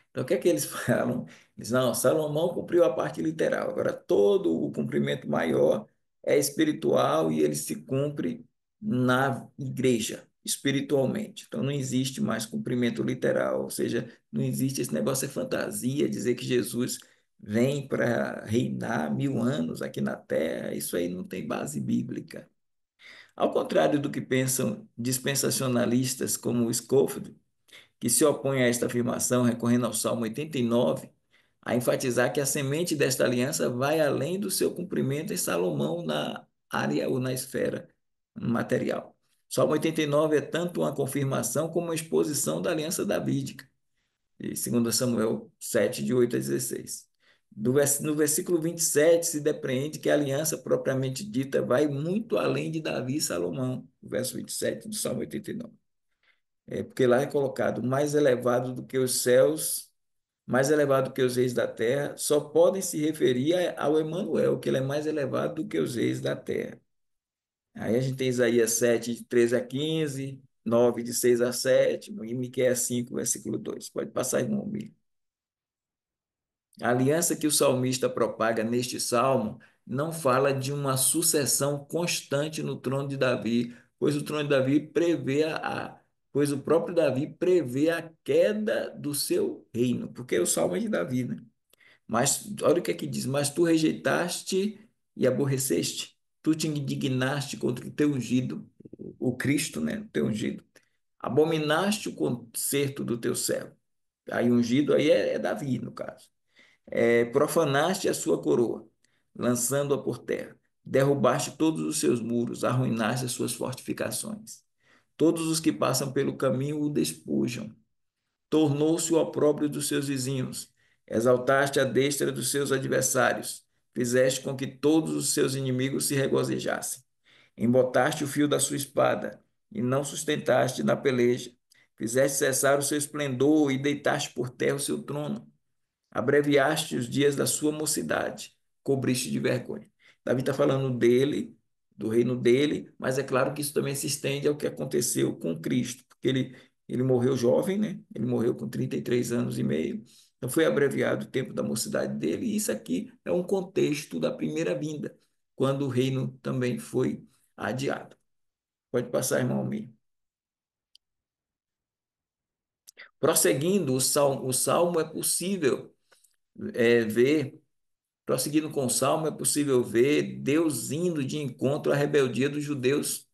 Então, o que é que eles falam? Eles não, Salomão cumpriu a parte literal. Agora, todo o cumprimento maior é espiritual e ele se cumpre na igreja, espiritualmente. Então, não existe mais cumprimento literal, ou seja, não existe esse negócio de fantasia, dizer que Jesus vem para reinar 1000 anos aqui na Terra. Isso aí não tem base bíblica. Ao contrário do que pensam dispensacionalistas como o Scofield, que se opõe a esta afirmação, recorrendo ao Salmo 89, a enfatizar que a semente desta aliança vai além do seu cumprimento em Salomão na área ou na esfera material. Salmo 89 é tanto uma confirmação como uma exposição da aliança davídica, segundo Samuel 7, de 8 a 16. No versículo 27 se depreende que a aliança propriamente dita vai muito além de Davi e Salomão, o verso 27 do Salmo 89. Porque lá é colocado mais elevado do que os céus, mais elevado do que os reis da terra, só podem se referir ao Emanuel, que ele é mais elevado do que os reis da terra. Aí a gente tem Isaías 7, de 13 a 15, 9, de 6 a 7, e Miqueias 5, versículo 2. Pode passar, irmão Miro. A aliança que o salmista propaga neste salmo não fala de uma sucessão constante no trono de Davi, pois o trono de Davi prevê pois o próprio Davi prevê a queda do seu reino, porque o salmo é de Davi, né? Mas olha o que é que diz: mas tu rejeitaste e aborreceste, tu te indignaste contra o teu ungido, o Cristo, né? O teu ungido. Abominaste o conserto do teu servo. Aí ungido aí é Davi, no caso. Profanaste a sua coroa, lançando-a por terra. Derrubaste todos os seus muros, arruinaste as suas fortificações. Todos os que passam pelo caminho o despojam. Tornou-se o opróbrio dos seus vizinhos. Exaltaste a destra dos seus adversários. Fizeste com que todos os seus inimigos se regozijassem. Embotaste o fio da sua espada e não sustentaste na peleja. Fizeste cessar o seu esplendor e deitaste por terra o seu trono. Abreviaste os dias da sua mocidade, cobriste de vergonha. Davi está falando dele, do reino dele, mas é claro que isso também se estende ao que aconteceu com Cristo, porque ele morreu jovem, né? Ele morreu com 33 anos e meio, então foi abreviado o tempo da mocidade dele, e isso aqui é um contexto da primeira vinda, quando o reino também foi adiado. Pode passar, irmão Almir. Prosseguindo, o salmo é possível ver. Prosseguindo com o Salmo, é possível ver Deus indo de encontro à rebeldia dos judeus.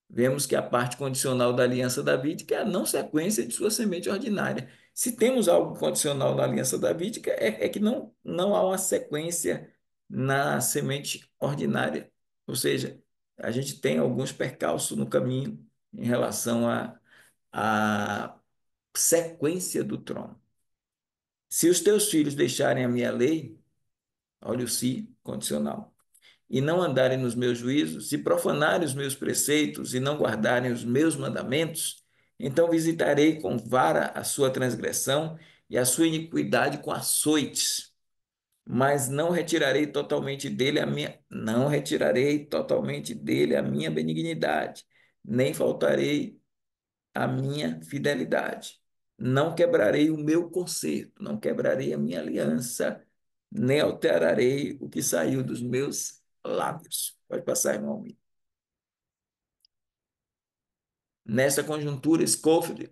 Vemos que a parte condicional da aliança davídica é a não sequência de sua semente ordinária. Se temos algo condicional na aliança davídica, é que não há uma sequência na semente ordinária. Ou seja, a gente tem alguns percalços no caminho em relação à sequência do trono. Se os teus filhos deixarem a minha lei, olha o se condicional, e não andarem nos meus juízos, se profanarem os meus preceitos e não guardarem os meus mandamentos, então visitarei com vara a sua transgressão e a sua iniquidade com açoites, mas não retirarei totalmente dele a minha benignidade, nem faltarei a minha fidelidade. Não quebrarei o meu concerto, não quebrarei a minha aliança, nem alterarei o que saiu dos meus lábios. Pode passar, irmão. Nessa conjuntura, Scofield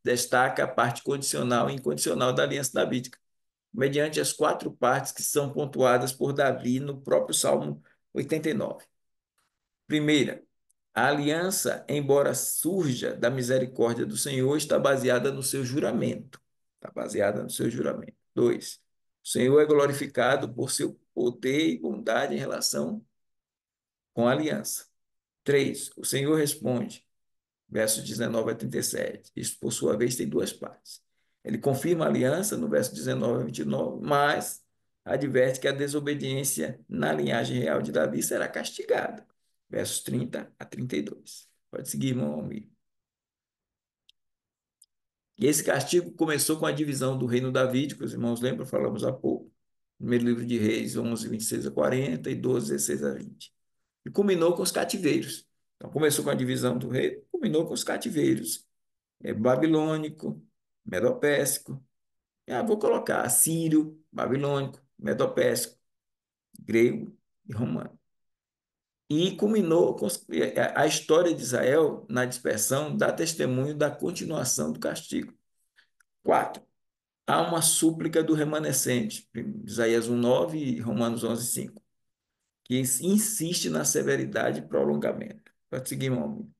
destaca a parte condicional e incondicional da aliança davídica, mediante as quatro partes que são pontuadas por Davi no próprio Salmo 89. Primeira, a aliança, embora surja da misericórdia do Senhor, está baseada no seu juramento. Está baseada no seu juramento. Dois, o Senhor é glorificado por seu poder e bondade em relação com a aliança. Três, o Senhor responde, versos 19 a 37. Isso, por sua vez, tem duas partes. Ele confirma a aliança no verso 19 a 29, mas adverte que a desobediência na linhagem real de Davi será castigada. Versos 30 a 32. Pode seguir, irmão Almir. E esse castigo começou com a divisão do reino davídico, os irmãos lembram, falamos há pouco. Primeiro livro de Reis, 11, 26 a 40 e 12, 16 a 20. E culminou com os cativeiros. Então, começou com a divisão do reino, culminou com os cativeiros. Babilônico, medopésico. Vou colocar assírio, babilônico, medopésico, grego e romano. E culminou com a história de Israel na dispersão dá testemunho da continuação do castigo. 4. Há uma súplica do remanescente, Isaías 1:9 e Romanos 11:5, que insiste na severidade e prolongamento. Pode seguir, meu amigo.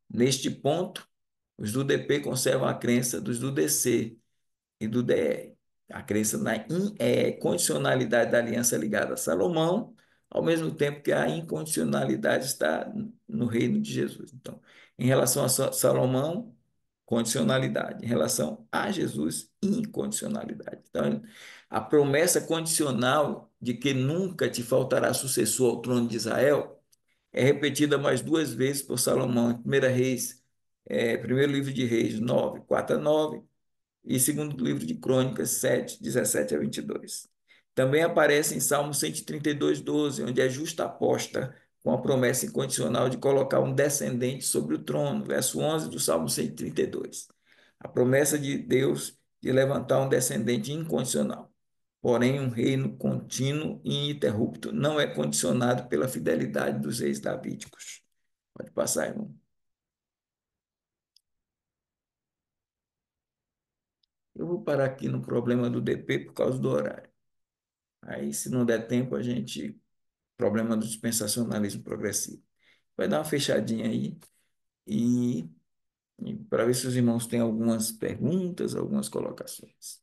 Neste ponto, os do DP conservam a crença dos do DC e do DR. A crença na condicionalidade da aliança ligada a Salomão, ao mesmo tempo que a incondicionalidade está no reino de Jesus. Então, em relação a Salomão, condicionalidade. Em relação a Jesus, incondicionalidade. Então, a promessa condicional de que nunca te faltará sucessor ao trono de Israel é repetida mais duas vezes por Salomão, em 1 Reis, primeiro livro de Reis 9, 4 a 9, e segundo livro de Crônicas 7, 17 a 22. Também aparece em Salmo 132, 12, onde é justaposta com a promessa incondicional de colocar um descendente sobre o trono, verso 11 do Salmo 132. A promessa de Deus de levantar um descendente incondicional. Porém, um reino contínuo e ininterrupto não é condicionado pela fidelidade dos reis davídicos. Pode passar, irmão. Eu vou parar aqui no problema do DP por causa do horário. Aí, se não der tempo, a gente... Problema do dispensacionalismo progressivo. Vai dar uma fechadinha aí e para ver se os irmãos têm algumas perguntas, algumas colocações.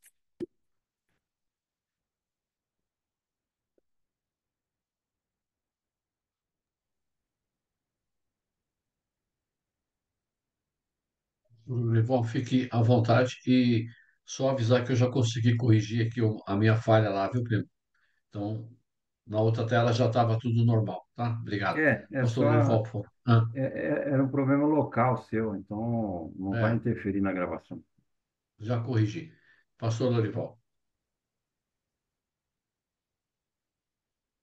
Levon, fique à vontade e só avisar que eu já consegui corrigir aqui a minha falha lá, viu, primo? Então, na outra tela já estava tudo normal, tá? Obrigado. É Pastor só. Lorival, por favor. Ah, Era um problema local seu, então não vai é, interferir na gravação. já corrigi. Pastor Lorival.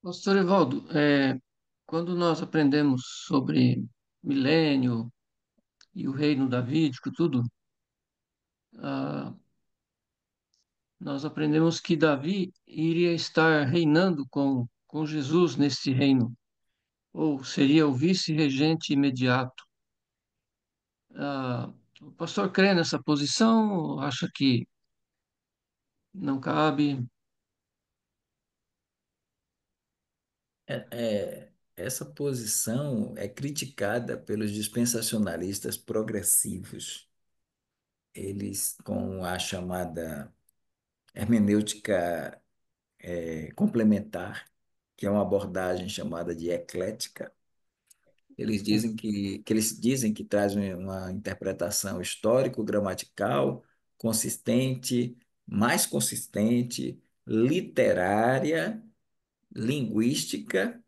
Pastor Evaldo, quando nós aprendemos sobre milênio e o reino davídico, tudo, ah, nós aprendemos que Davi iria estar reinando com Jesus nesse reino, ou seria o vice-regente imediato. O pastor crê nessa posição, ou acha que não cabe? Essa posição é criticada pelos dispensacionalistas progressivos. Eles, com a chamada hermenêutica complementar, que é uma abordagem chamada de eclética, eles dizem que traz uma interpretação histórico-gramatical consistente mais consistente, literária, linguística,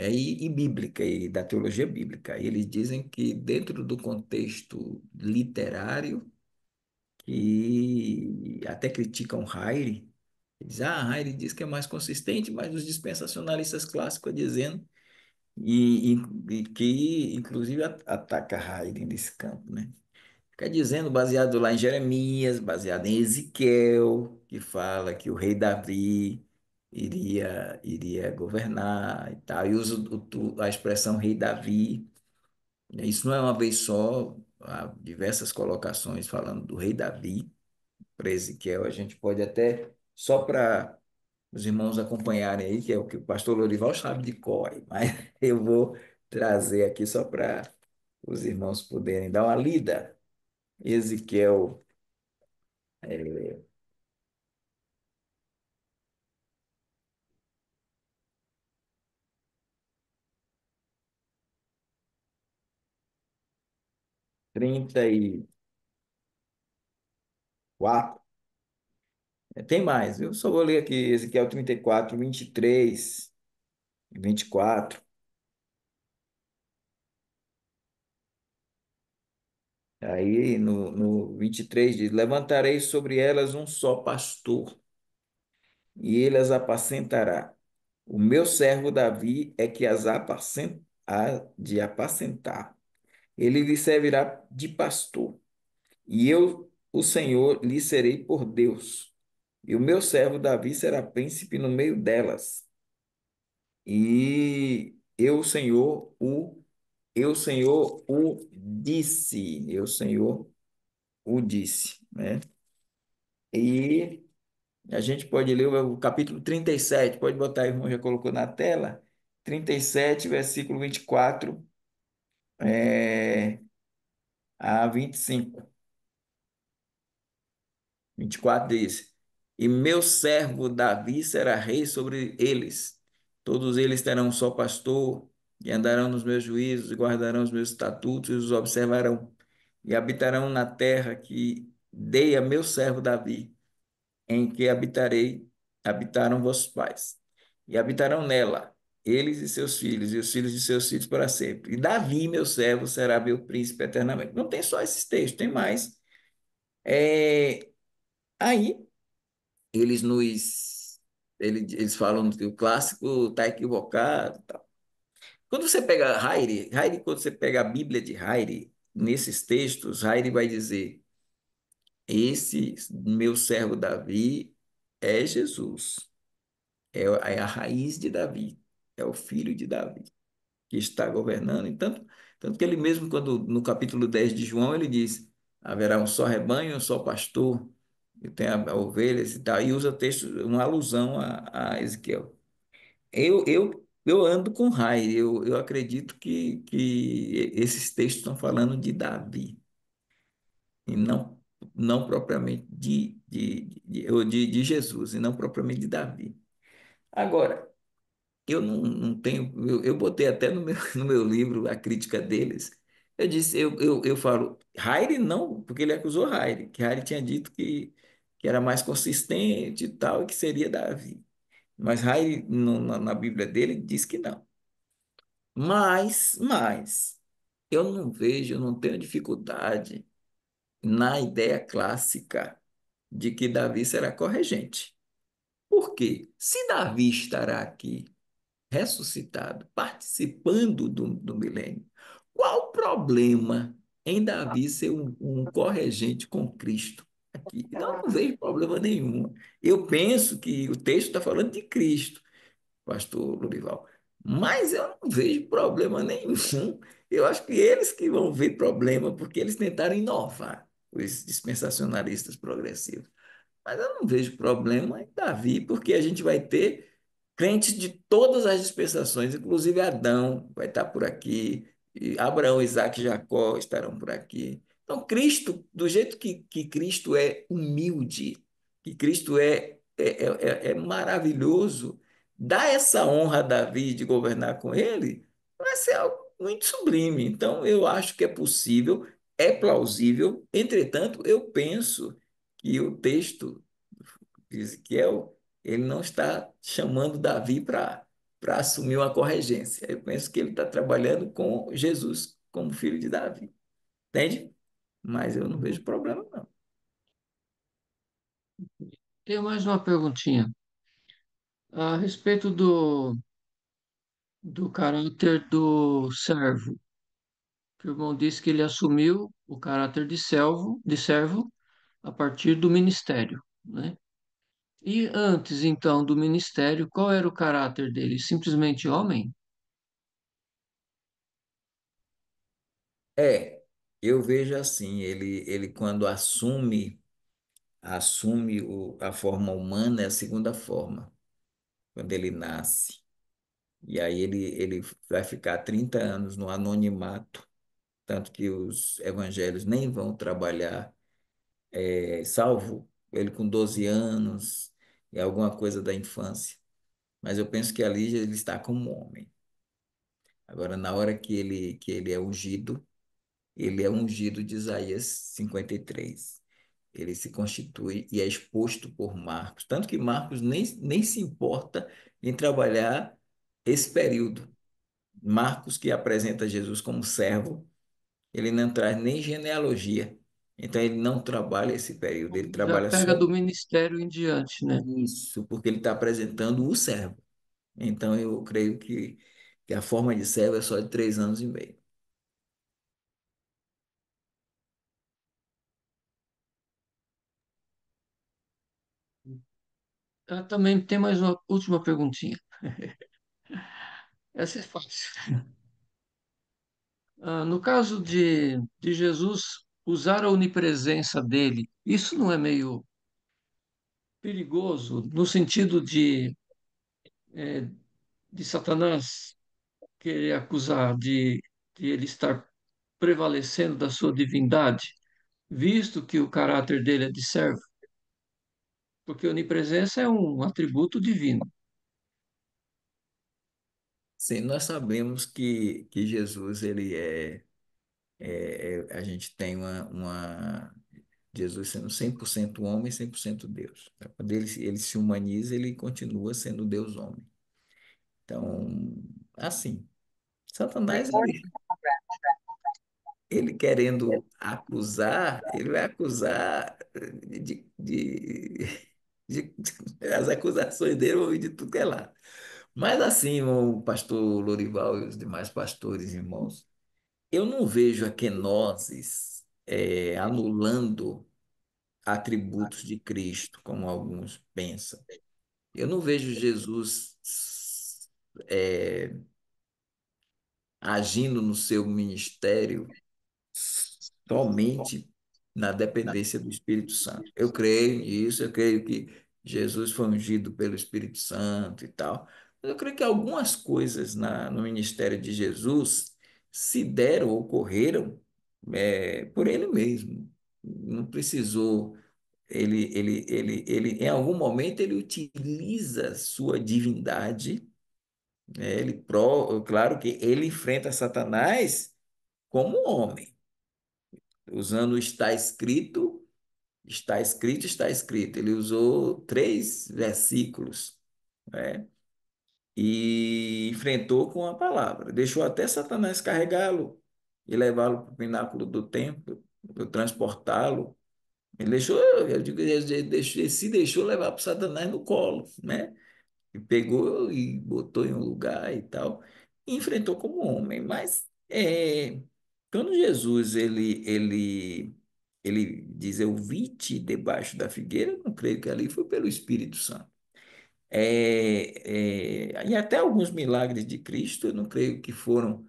e bíblica, e da teologia bíblica. E eles dizem que dentro do contexto literário, que até criticam Hayre, eles, Hayre diz que é mais consistente, mas os dispensacionalistas clássicos dizendo, e, e que inclusive ataca Hayre nesse campo, né? Fica dizendo, baseado lá em Jeremias, baseado em Ezequiel, que fala que o rei Davi iria governar e tal, e usa a expressão rei Davi. Isso não é uma vez só, há diversas colocações falando do rei Davi para Ezequiel. A gente pode até, só para os irmãos acompanharem aí, que é o que o pastor Lorival sabe de cor, aí, mas eu vou trazer aqui só para os irmãos poderem dar uma lida. Ezequiel, é, 34. Tem mais, eu só vou ler aqui Ezequiel 34, 23, 24. Aí no 23 diz: Levantarei sobre elas um só pastor, e ele as apacentará. O meu servo Davi é que há de apacentar. Ele lhe servirá de pastor, e eu, o Senhor, lhe serei por Deus. E o meu servo Davi será príncipe no meio delas. E eu, Senhor, o disse, né? E a gente pode ler o capítulo 37, pode botar aí, o irmão já colocou na tela, 37, versículo 24, a 25. 24 diz: E meu servo Davi será rei sobre eles. Todos eles terão um só pastor, e andarão nos meus juízos, e guardarão os meus estatutos, e os observarão. E habitarão na terra que dei a meu servo Davi, em que habitaram vossos pais. E habitarão nela, eles e seus filhos, e os filhos de seus filhos para sempre. E Davi, meu servo, será meu príncipe eternamente. Não tem só esses textos, tem mais. É, aí, eles nos. Eles falam que o clássico está equivocado. Tal. Quando você pega Hayre, quando você pega a Bíblia de Hayre, nesses textos, Hayre vai dizer: Esse meu servo Davi é Jesus, é a raiz de Davi, é o filho de Davi que está governando. Tanto que ele mesmo, quando no capítulo 10 de João, ele diz: haverá um só rebanho, um só pastor, e tem ovelhas e tal, e usa texto, uma alusão a Ezequiel. Eu ando com Rai, eu acredito que esses textos estão falando de Davi, e não propriamente de Jesus, e não propriamente de Davi. Agora, eu não tenho. Eu botei até no meu, no meu livro a crítica deles. Eu disse, eu falo, Hayre não, porque ele acusou Hayre, que Hayre tinha dito que era mais consistente e tal, e que seria Davi. Mas Hayre, na Bíblia dele, diz que não. Mas, eu não tenho dificuldade na ideia clássica de que Davi será corregente. Por quê? Se Davi estará aqui ressuscitado, participando do milênio. Qual o problema em Davi ser um corregente com Cristo aqui? Então, eu não vejo problema nenhum. Eu penso que o texto está falando de Cristo, pastor Lurival, mas eu não vejo problema nenhum. Eu acho que eles que vão ver problema, porque eles tentaram inovar, os dispensacionalistas progressivos. Mas eu não vejo problema em Davi, porque a gente vai ter crentes de todas as dispensações, inclusive Adão vai estar por aqui, e Abraão, Isaac e Jacó estarão por aqui. Então, Cristo, do jeito que Cristo é humilde, que Cristo é maravilhoso, dá essa honra a Davi de governar com ele, vai ser algo muito sublime. Então, eu acho que é possível, é plausível, entretanto, eu penso que o texto Ezequiel, ele não está chamando Davi para assumir uma corregência. Eu penso que ele está trabalhando com Jesus como filho de Davi. Entende? Mas eu não Uhum. vejo problema, não. Tenho mais uma perguntinha. A respeito do caráter do servo, que o irmão disse que ele assumiu o caráter de servo a partir do ministério, né? E antes, então, do ministério, qual era o caráter dele? Simplesmente homem? É, eu vejo assim, ele quando assume a forma humana, é a segunda forma, quando ele nasce. E aí ele vai ficar 30 anos no anonimato, tanto que os evangelhos nem vão trabalhar, salvo ele com 12 anos e alguma coisa da infância. Mas eu penso que ali ele está como homem. Agora, na hora que ele ele é ungido de Isaías 53. Ele se constitui e é exposto por Marcos. Tanto que Marcos nem se importa em trabalhar esse período. Marcos, que apresenta Jesus como servo, ele não traz nem genealogia. Então, ele não trabalha esse período, ele Já trabalha pega só do ministério em diante, né? isso, porque ele está apresentando o servo. Então, eu creio que a forma de servo é só de 3 anos e meio. Também tem mais uma última perguntinha. Essa é fácil. No caso de Jesus usar a onipresença dele, isso não é meio perigoso no sentido de Satanás querer acusar de ele estar prevalecendo da sua divindade, visto que o caráter dele é de servo? Porque onipresença é um atributo divino. Sim, nós sabemos que Jesus, a gente tem Jesus sendo 100% homem e 100% Deus. Então, quando ele se humaniza, ele continua sendo Deus homem. Então, assim, Satanás, ele querendo acusar, ele vai acusar as acusações dele vão vir de tudo que é lá. Mas assim, o pastor Lorival e os demais pastores, irmãos, eu não vejo a quenoses anulando atributos de Cristo, como alguns pensam. Eu não vejo Jesus agindo no seu ministério somente na dependência do Espírito Santo. Eu creio nisso, eu creio que Jesus foi ungido pelo Espírito Santo e tal. Mas eu creio que algumas coisas no ministério de Jesus se deram, ocorreram por ele mesmo. Não precisou. Em algum momento, ele utiliza sua divindade, né? Claro que ele enfrenta Satanás como homem, usando o está escrito, está escrito. Ele usou 3 versículos, né? E enfrentou com a palavra. Deixou até Satanás carregá-lo e levá-lo para o pináculo do templo, transportá-lo. Ele deixou, eu digo, ele se deixou levar para Satanás no colo, né? E pegou e botou em um lugar e tal, e enfrentou como homem. Mas quando Jesus ele diz, eu vi-te debaixo da figueira, eu não creio que ali foi pelo Espírito Santo. E até alguns milagres de Cristo, eu não creio que foram.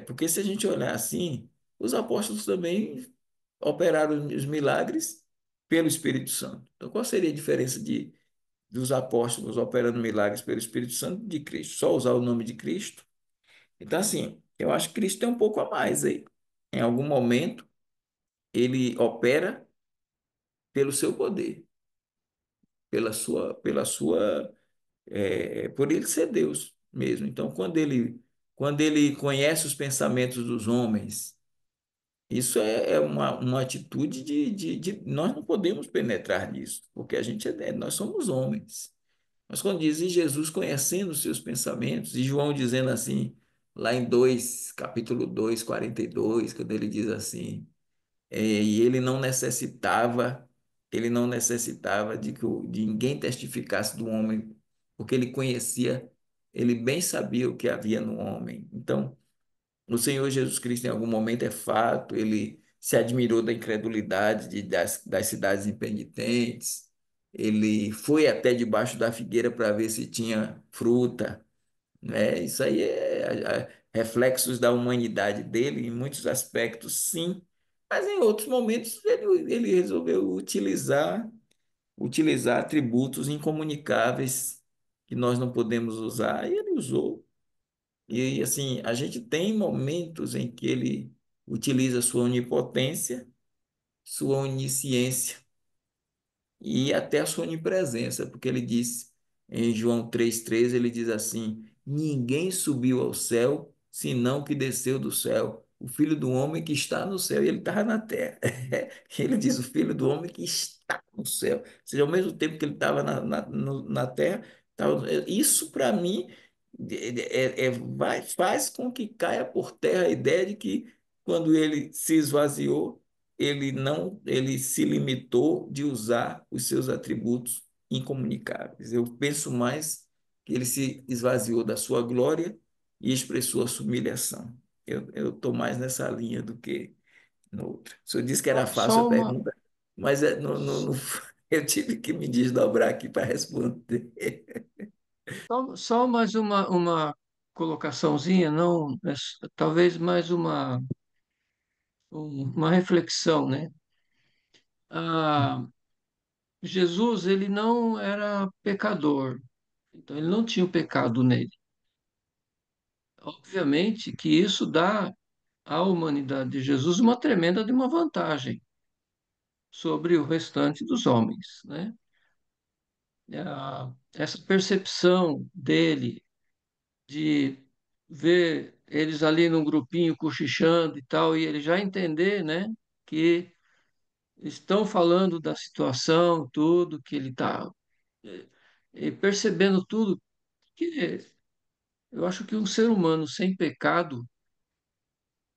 Porque se a gente olhar assim, os apóstolos também operaram os milagres pelo Espírito Santo. Então, qual seria a diferença dos apóstolos operando milagres pelo Espírito Santo de Cristo? Só usar o nome de Cristo? Então, assim, eu acho que Cristo tem um pouco a mais aí. Em algum momento, ele opera pelo seu poder, por ele ser Deus mesmo. Então, quando ele conhece os pensamentos dos homens, Isso é uma atitude nós não podemos penetrar nisso, porque nós somos homens. Mas quando diz, e Jesus conhecendo os seus pensamentos, e João dizendo assim, lá em 2 capítulo 2 42 quando ele diz assim, e ele não necessitava de ninguém testificasse do homem, porque ele conhecia, ele bem sabia o que havia no homem. Então, o Senhor Jesus Cristo, em algum momento, é fato, ele se admirou da incredulidade das cidades impenitentes, ele foi até debaixo da figueira para ver se tinha fruta, né? Isso aí é reflexos da humanidade dele, em muitos aspectos, sim, mas em outros momentos ele resolveu utilizar atributos incomunicáveis que nós não podemos usar, e ele usou. E assim, a gente tem momentos em que ele utiliza sua onipotência, sua onisciência e até a sua onipresença, porque ele diz em João 3,13, ele diz assim: ninguém subiu ao céu, senão o que desceu do céu, o Filho do homem que está no céu, e ele estava na terra. Ele diz: o Filho do homem que está no céu. Ou seja, ao mesmo tempo que ele estava na terra, isso para mim faz com que caia por terra a ideia de que quando ele se esvaziou, ele se limitou de usar os seus atributos incomunicáveis. Eu penso mais que ele se esvaziou da sua glória e expressou a sua humilhação. Eu estou mais nessa linha do que no outro. O senhor disse que era fácil a Só uma, pergunta, mas eu tive que me desdobrar aqui para responder. só mais uma colocaçãozinha, não, talvez mais uma reflexão, né? Ah, Jesus, ele não era pecador, então ele não tinha o pecado nele. Obviamente que isso dá à humanidade de Jesus uma tremenda de uma vantagem sobre o restante dos homens, né? Essa percepção dele de ver eles ali num grupinho cochichando e tal, e ele já entender, né, que estão falando da situação, tudo, que ele está percebendo tudo, que eu acho que um ser humano sem pecado,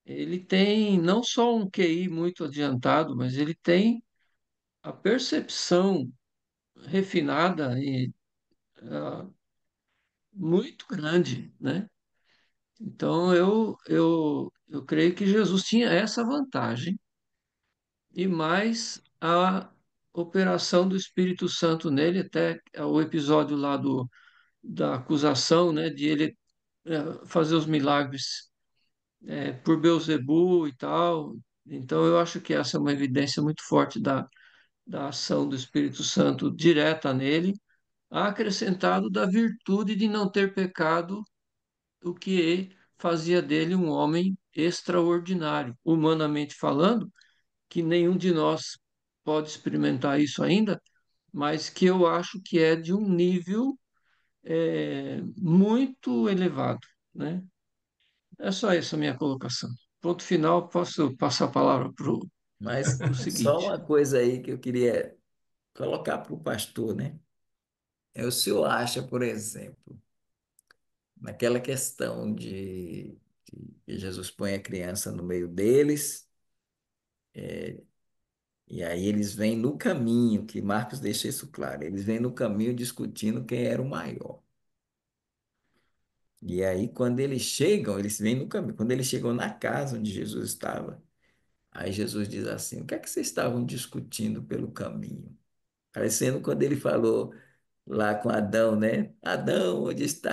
ele tem não só um QI muito adiantado, mas ele tem a percepção refinada e ah, muito grande, né? Então eu creio que Jesus tinha essa vantagem e mais a operação do Espírito Santo nele, até o episódio lá da acusação, né, de ele fazer os milagres por Beelzebub e tal. Então eu acho que essa é uma evidência muito forte da ação do Espírito Santo direta nele, acrescentado da virtude de não ter pecado, o que fazia dele um homem extraordinário, humanamente falando, que nenhum de nós pode experimentar isso ainda, mas que eu acho que é de um nível muito elevado, né? É só essa a minha colocação. Ponto final, posso passar a palavra para Mas o só seguinte. uma coisa aí que eu queria colocar para o pastor, né? O senhor acha, por exemplo, naquela questão de que Jesus põe a criança no meio deles, e aí eles vêm no caminho, que Marcos deixa isso claro, eles vêm no caminho discutindo quem era o maior. E aí, quando eles chegam, eles vêm no caminho. Quando eles chegam na casa onde Jesus estava, aí Jesus diz assim: o que é que vocês estavam discutindo pelo caminho? Parecendo quando ele falou lá com Adão, né? Adão, onde está?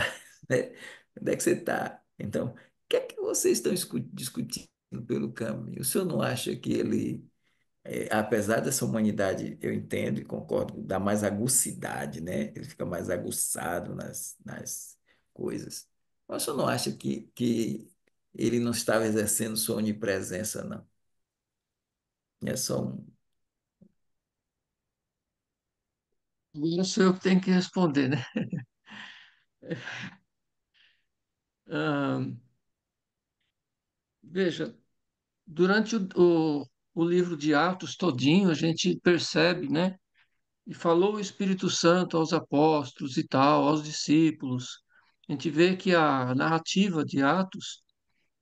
Né? Onde é que você está? Então, o que é que vocês estão discutindo pelo caminho? O senhor não acha que ele, apesar dessa humanidade, eu entendo e concordo, dá mais aguçidade, né? Ele fica mais aguçado nas coisas. Mas o senhor não acha que ele não estava exercendo sua onipresença, não? É só um. Agora sou eu que tenho que responder, né? Ah, veja, durante o livro de Atos todinho, a gente percebe, né? E falou o Espírito Santo aos apóstolos e tal, aos discípulos. A gente vê que a narrativa de Atos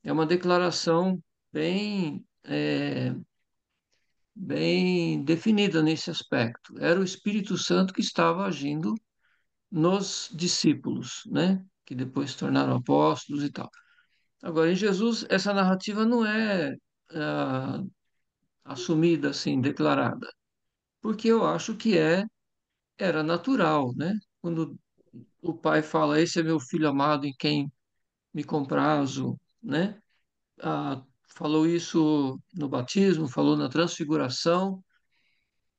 é uma declaração bem, bem definida nesse aspecto. Era o Espírito Santo que estava agindo nos discípulos, né? Que depois se tornaram apóstolos e tal. Agora, em Jesus, essa narrativa não é ah, assumida assim, declarada, porque eu acho que era natural, né? Quando o pai fala, esse é meu filho amado em quem me comprazo, né? Falou isso no batismo, falou na transfiguração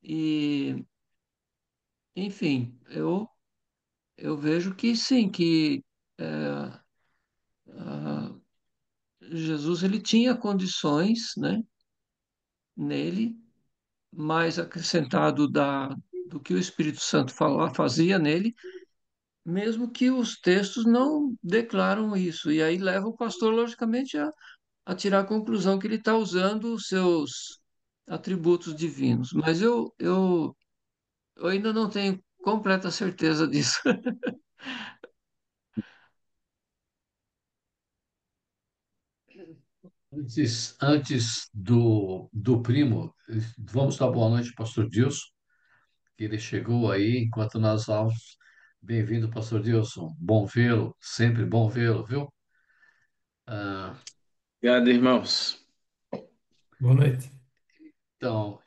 e, enfim, eu vejo que sim, que é, ah, Jesus ele tinha condições, né, nele, mais acrescentado do que o Espírito Santo fazia nele, mesmo que os textos não declaram isso. E aí leva o pastor, logicamente, a tirar a conclusão que ele está usando os seus atributos divinos. Mas eu ainda não tenho completa certeza disso. Antes do primo, vamos dar boa noite, pastor Dilson, que ele chegou aí enquanto nós vamos. Bem-vindo, pastor Dilson. Bom vê-lo, sempre bom vê-lo, viu? Ah, Obrigado, irmãos. Boa noite.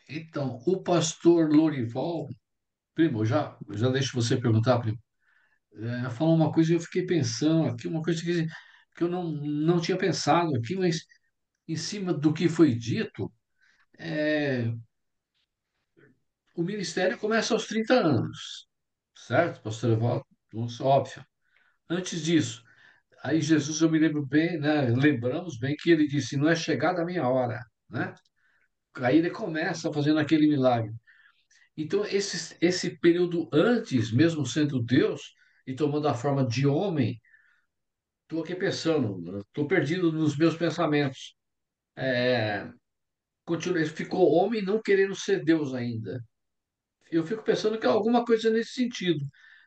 então, o pastor Lorival, primo, já deixo você perguntar, primo. Falou uma coisa e eu fiquei pensando aqui, uma coisa que eu não tinha pensado aqui, mas em cima do que foi dito, é, o ministério começa aos 30 anos, certo, pastor Evaldo? Óbvio. Antes disso, aí Jesus, eu me lembro bem, né? Lembramos bem que ele disse: não é chegada a minha hora, né? Aí ele começa fazendo aquele milagre. Então, esse período antes, mesmo sendo Deus e tomando a forma de homem, estou aqui pensando, estou perdido nos meus pensamentos. É, ele ficou homem não querendo ser Deus ainda. Eu fico pensando que é alguma coisa nesse sentido.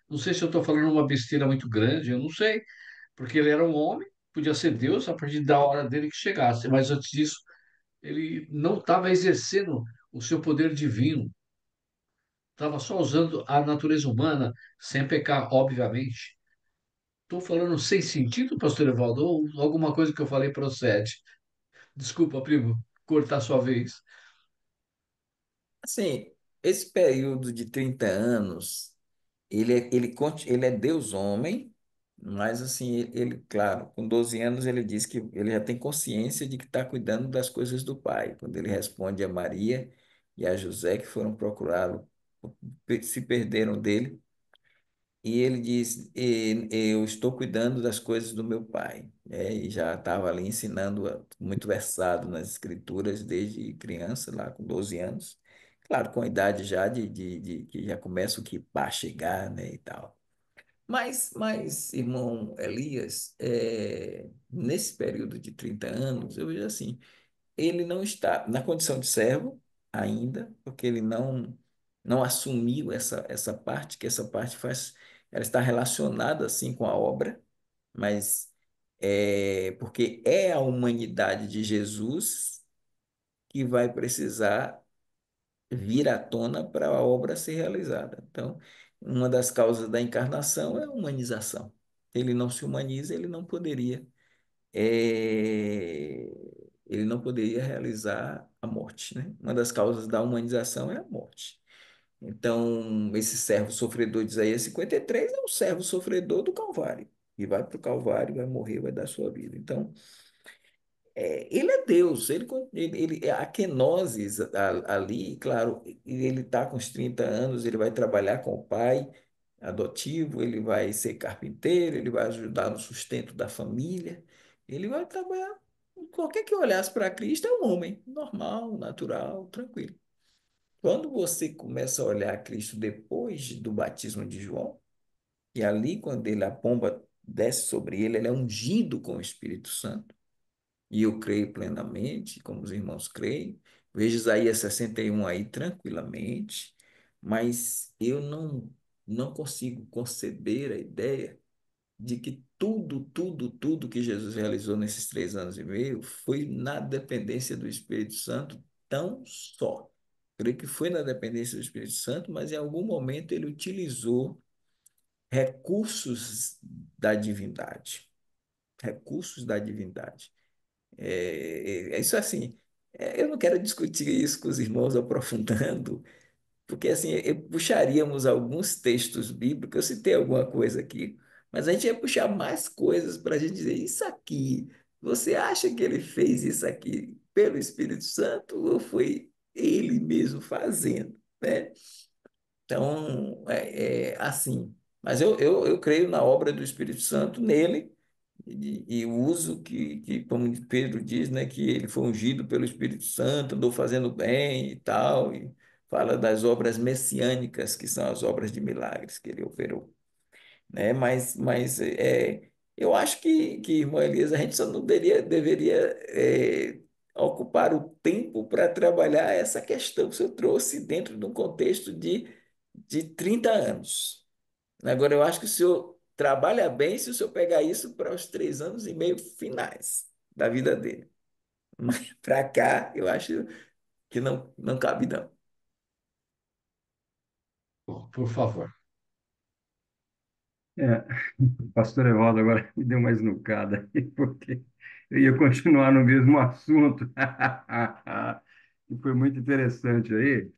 Não sei se eu estou falando uma besteira muito grande, eu não sei, porque ele era um homem, podia ser Deus a partir da hora dele que chegasse, mas antes disso, ele não estava exercendo o seu poder divino, estava só usando a natureza humana, sem pecar, obviamente. Estou falando sem sentido, pastor Evaldo, ou alguma coisa que eu falei procede? Desculpa, primo, cortar sua vez. Assim, esse período de 30 anos, ele é Deus homem, mas assim, claro, com 12 anos ele diz que ele já tem consciência de que está cuidando das coisas do Pai. Quando ele responde a Maria e a José, que foram procurá-lo, se perderam dele, e ele diz: Eu estou cuidando das coisas do meu pai. E já estava ali ensinando, muito versado nas escrituras desde criança, lá com 12 anos. Claro, com a idade já de que já começa o que para chegar, né, e tal. Mas, irmão Elias, nesse período de 30 anos, eu vejo assim, ele não está na condição de servo ainda, porque ele não assumiu essa parte, que essa parte ela está relacionada assim com a obra, mas porque é a humanidade de Jesus que vai precisar vir à tona para a obra ser realizada. Então, uma das causas da encarnação é a humanização. Ele não se humaniza, é, ele não poderia realizar a morte, né? Uma das causas da humanização é a morte. Então, esse servo sofredor de Isaías 53 é um servo sofredor do Calvário. E vai para o Calvário, vai morrer, vai dar sua vida. Então, ele é Deus, a kenosis ali, claro, ele está com os 30 anos, ele vai trabalhar com o pai adotivo, ele vai ser carpinteiro, ele vai ajudar no sustento da família, ele vai trabalhar. Qualquer que olhasse para Cristo é um homem normal, natural, tranquilo. Quando você começa a olhar Cristo depois do batismo de João, e ali, quando a pomba desce sobre ele, ele é ungido com o Espírito Santo. e eu creio plenamente, como os irmãos creem. Vejo Isaías 61 aí tranquilamente, mas eu não consigo conceber a ideia de que tudo que Jesus realizou nesses 3 anos e meio foi na dependência do Espírito Santo tão só. Creio que foi na dependência do Espírito Santo, mas em algum momento ele utilizou recursos da divindade. Recursos da divindade. É isso assim. Eu não quero discutir isso com os irmãos aprofundando, porque assim, puxaríamos alguns textos bíblicos, eu citei alguma coisa aqui, mas a gente ia puxar mais coisas para a gente dizer, isso aqui, você acha que ele fez isso aqui pelo Espírito Santo ou foi ele mesmo fazendo, né? Então, é assim. Mas eu creio na obra do Espírito Santo nele e o uso como Pedro diz, né, que ele foi ungido pelo Espírito Santo, andou fazendo bem e tal, e fala das obras messiânicas, que são as obras de milagres que ele operou, né? Mas eu acho irmã Elisa, a gente só não deveria ocupar o tempo para trabalhar essa questão que o senhor trouxe dentro de um contexto de 30 anos. Agora, eu acho que o senhor trabalha bem se o senhor pegar isso para os 3 anos e meio finais da vida dele. Mas para cá, eu acho que não cabe, não. Bom, por favor. É, o pastor Evaldo agora me deu uma esnucada aí, porque eu ia continuar no mesmo assunto. E foi muito interessante aí,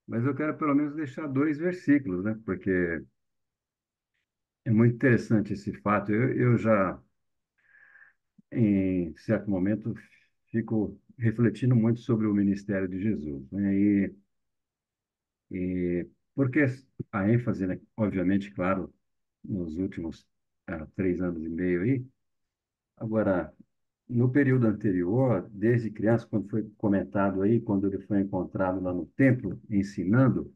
mas eu quero pelo menos deixar 2 versículos, né? Porque é muito interessante esse fato. Eu já, em certo momento, fico refletindo muito sobre o ministério de Jesus, né? E porque a ênfase, né, obviamente, claro, nos últimos 3 anos e meio aí. Agora, no período anterior, desde criança, quando foi comentado aí, quando ele foi encontrado lá no templo, ensinando,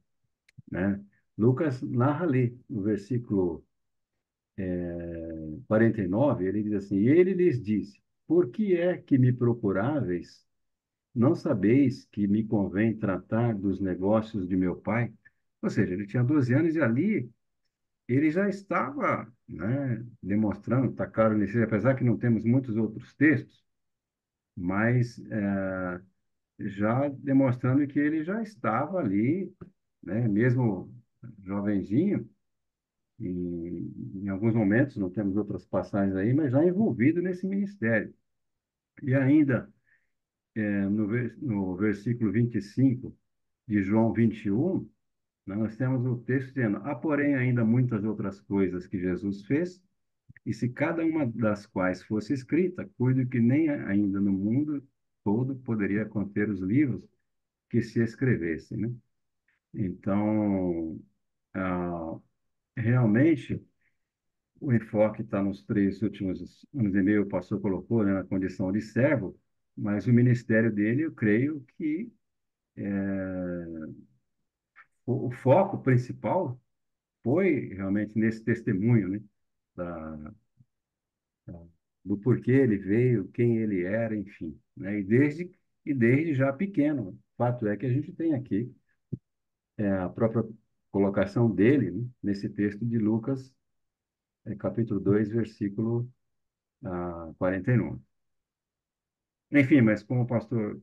né? Lucas narra ali, no versículo 49, ele diz assim: E ele lhes disse: Por que é que me procuráveis? Não sabeis que me convém tratar dos negócios de meu pai? Ou seja, ele tinha 12 anos e ali ele já estava, né, demonstrando, está claro nesse, apesar que não temos muitos outros textos, mas já demonstrando que ele já estava ali, né, mesmo jovenzinho, e em alguns momentos, não temos outras passagens aí, mas já envolvido nesse ministério. E ainda, no versículo 25 de João 21, nós temos o texto dizendo: Há, porém, ainda muitas outras coisas que Jesus fez, e se cada uma das quais fosse escrita, cuido que nem ainda no mundo todo poderia conter os livros que se escrevessem, né? Então, ah, realmente, o enfoque está nos 3 últimos anos e meio, o pastor colocou, né, na condição de servo, mas o ministério dele, eu creio que o foco principal foi realmente nesse testemunho, né, da, do porquê ele veio, quem ele era, enfim, né, e desde já pequeno. O fato é que a gente tem aqui a própria colocação dele, né, nesse texto de Lucas, capítulo 2, versículo 49. Enfim, mas como o pastor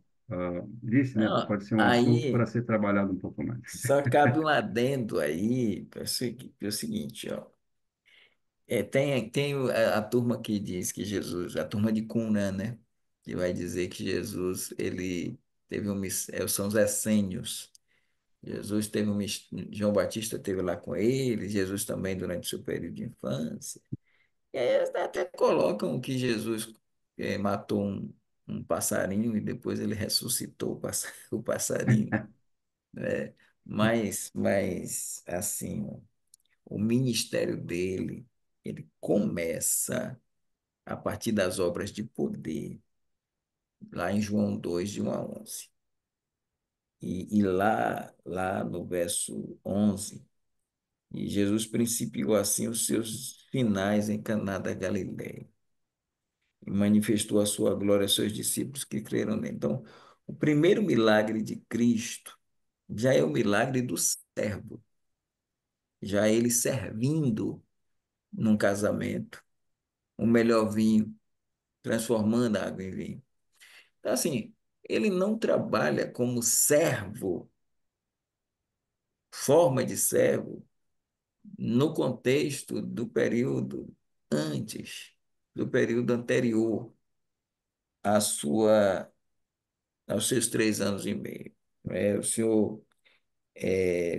disse, né, Não, pode ser um assunto para aí ser trabalhado um pouco mais. só cabe um adendo aí, é o seguinte, ó. Tem a turma que diz que Jesus, a turma de Qumran, né? Que vai dizer que Jesus, ele teve são os essênios. Jesus teve João Batista esteve lá com ele, Jesus também durante o seu período de infância. E aí eles até colocam que Jesus matou um passarinho e depois ele ressuscitou o passarinho, né? Mas assim, o ministério dele, ele começa a partir das obras de poder, lá em João 2 de 1 a 11. E lá no verso 11, e Jesus principiou assim os seus finais em Caná da Galileia. e manifestou a sua glória aos seus discípulos que creram nele. Então, o primeiro milagre de Cristo já é o milagre do servo, já é ele servindo num casamento, o melhor vinho, transformando a água em vinho. Então, assim, ele não trabalha como servo, forma de servo, no contexto do período antes, do período anterior à sua, aos seus 3 anos e meio. O senhor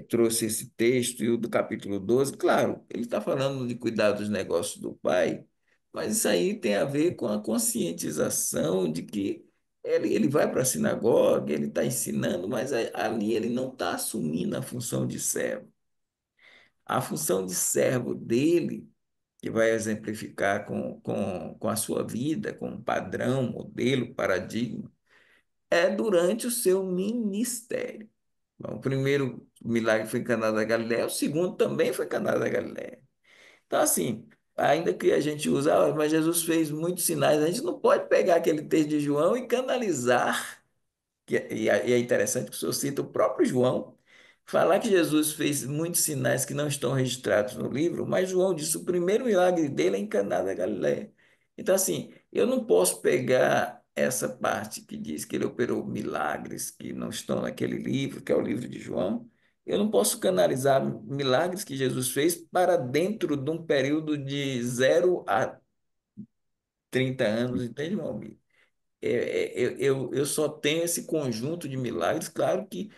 trouxe esse texto e o do capítulo 12. Claro, ele está falando de cuidar dos negócios do pai, mas isso aí tem a ver com a conscientização de que ele vai para a sinagoga, ele está ensinando, mas ali ele não está assumindo a função de servo. A função de servo dele, que vai exemplificar com a sua vida, com um padrão, modelo, paradigma, é durante o seu ministério. Bom, o primeiro milagre foi em Caná da Galileia, o segundo também foi em Caná da Galileia. Então, assim, ainda que a gente use, mas Jesus fez muitos sinais, a gente não pode pegar aquele texto de João e canalizar, e é interessante que o senhor cita o próprio João, falar que Jesus fez muitos sinais que não estão registrados no livro, mas João disse que o primeiro milagre dele é em Caná da Galileia. Então, assim, eu não posso pegar essa parte que diz que ele operou milagres que não estão naquele livro, que é o livro de João. Eu não posso canalizar milagres que Jesus fez para dentro de um período de 0 a 30 anos, entende, meu amigo? Eu só tenho esse conjunto de milagres. Claro que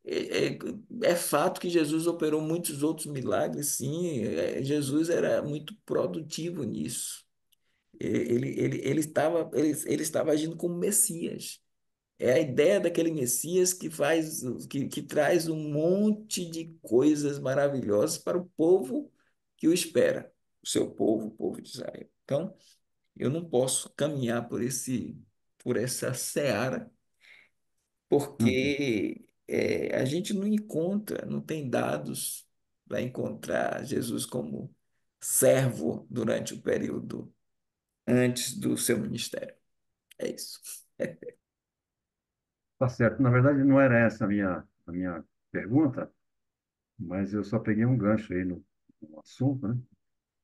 é, é, é fato que Jesus operou muitos outros milagres, sim. Jesus era muito produtivo nisso. Ele estava agindo como Messias. É a ideia daquele Messias que traz um monte de coisas maravilhosas para o povo que o espera, o seu povo, o povo de Israel. Então, eu não posso caminhar por essa seara, Uhum. porque a gente não encontra, não tem dados para encontrar Jesus como servo durante o período antes do seu ministério. É isso. Tá certo. Na verdade, não era essa a minha pergunta, mas eu só peguei um gancho aí no assunto, né?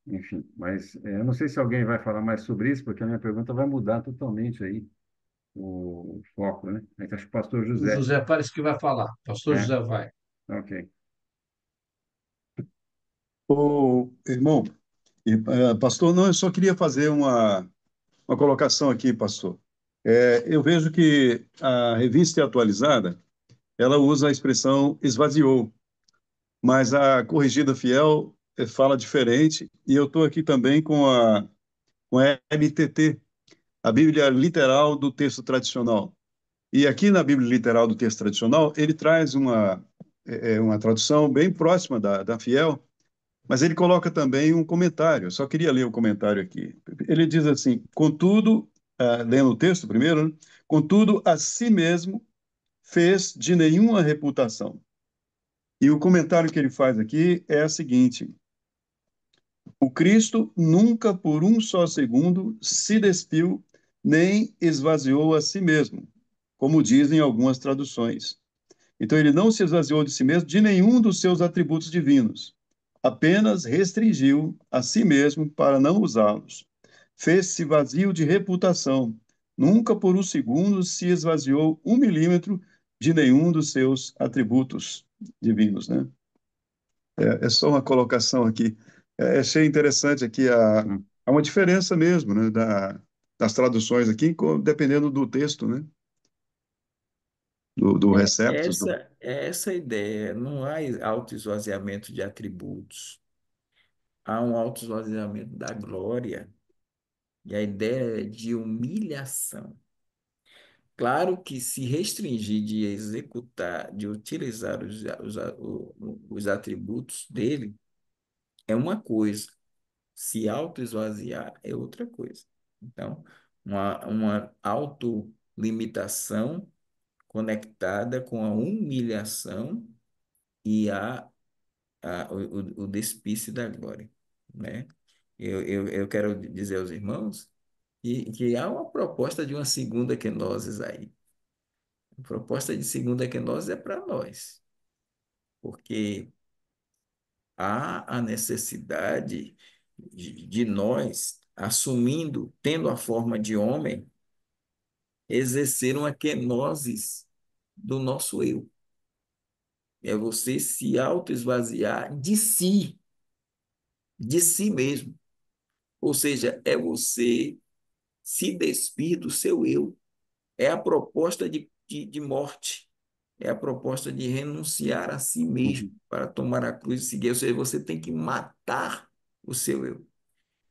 Enfim, mas eu não sei se alguém vai falar mais sobre isso, porque a minha pergunta vai mudar totalmente aí o foco, né? Então, acho que o pastor O José, José parece que vai falar. Pastor né? José vai. Ok. Ô, irmão, pastor, não, eu só queria fazer uma colocação aqui, pastor. Eu vejo que a revista atualizada, ela usa a expressão esvaziou, mas a Corrigida Fiel fala diferente, e eu estou aqui também com a NTT, a Bíblia Literal do Texto Tradicional. E aqui na Bíblia Literal do Texto Tradicional, ele traz uma tradução bem próxima da Fiel, mas ele coloca também um comentário. Eu só queria ler o comentário aqui. Ele diz assim: contudo, lendo o texto primeiro, né? Contudo, a si mesmo fez de nenhuma reputação. E o comentário que ele faz aqui é o seguinte: o Cristo nunca por um só segundo se despiu nem esvaziou a si mesmo, como dizem algumas traduções. Então, ele não se esvaziou de si mesmo de nenhum dos seus atributos divinos, apenas restringiu a si mesmo para não usá-los. Fez-se vazio de reputação, nunca por um segundo se esvaziou 1 milímetro de nenhum dos seus atributos divinos, né? É só uma colocação aqui. Achei interessante aqui, Hum. há uma diferença mesmo, né, das traduções aqui, dependendo do texto, né, do receptos. É essa a ideia. Não há autoesvaziamento de atributos. Há um autoesvaziamento da glória. E a ideia é de humilhação. Claro que se restringir de executar, de utilizar os atributos dele é uma coisa. Se autoesvaziar é outra coisa. Então, uma autolimitação conectada com a humilhação e o despício da glória, né? Eu quero dizer aos irmãos E que há uma proposta de uma segunda kenosis aí. A proposta de segunda kenosis é para nós, porque há a necessidade de nós, assumindo, tendo a forma de homem, exercer uma kenosis do nosso eu. É você se autoesvaziar de si mesmo. Ou seja, é você se despir do seu eu. É a proposta de morte. É a proposta de renunciar a si mesmo Uhum. para tomar a cruz e seguir. Ou seja, você tem que matar o seu eu.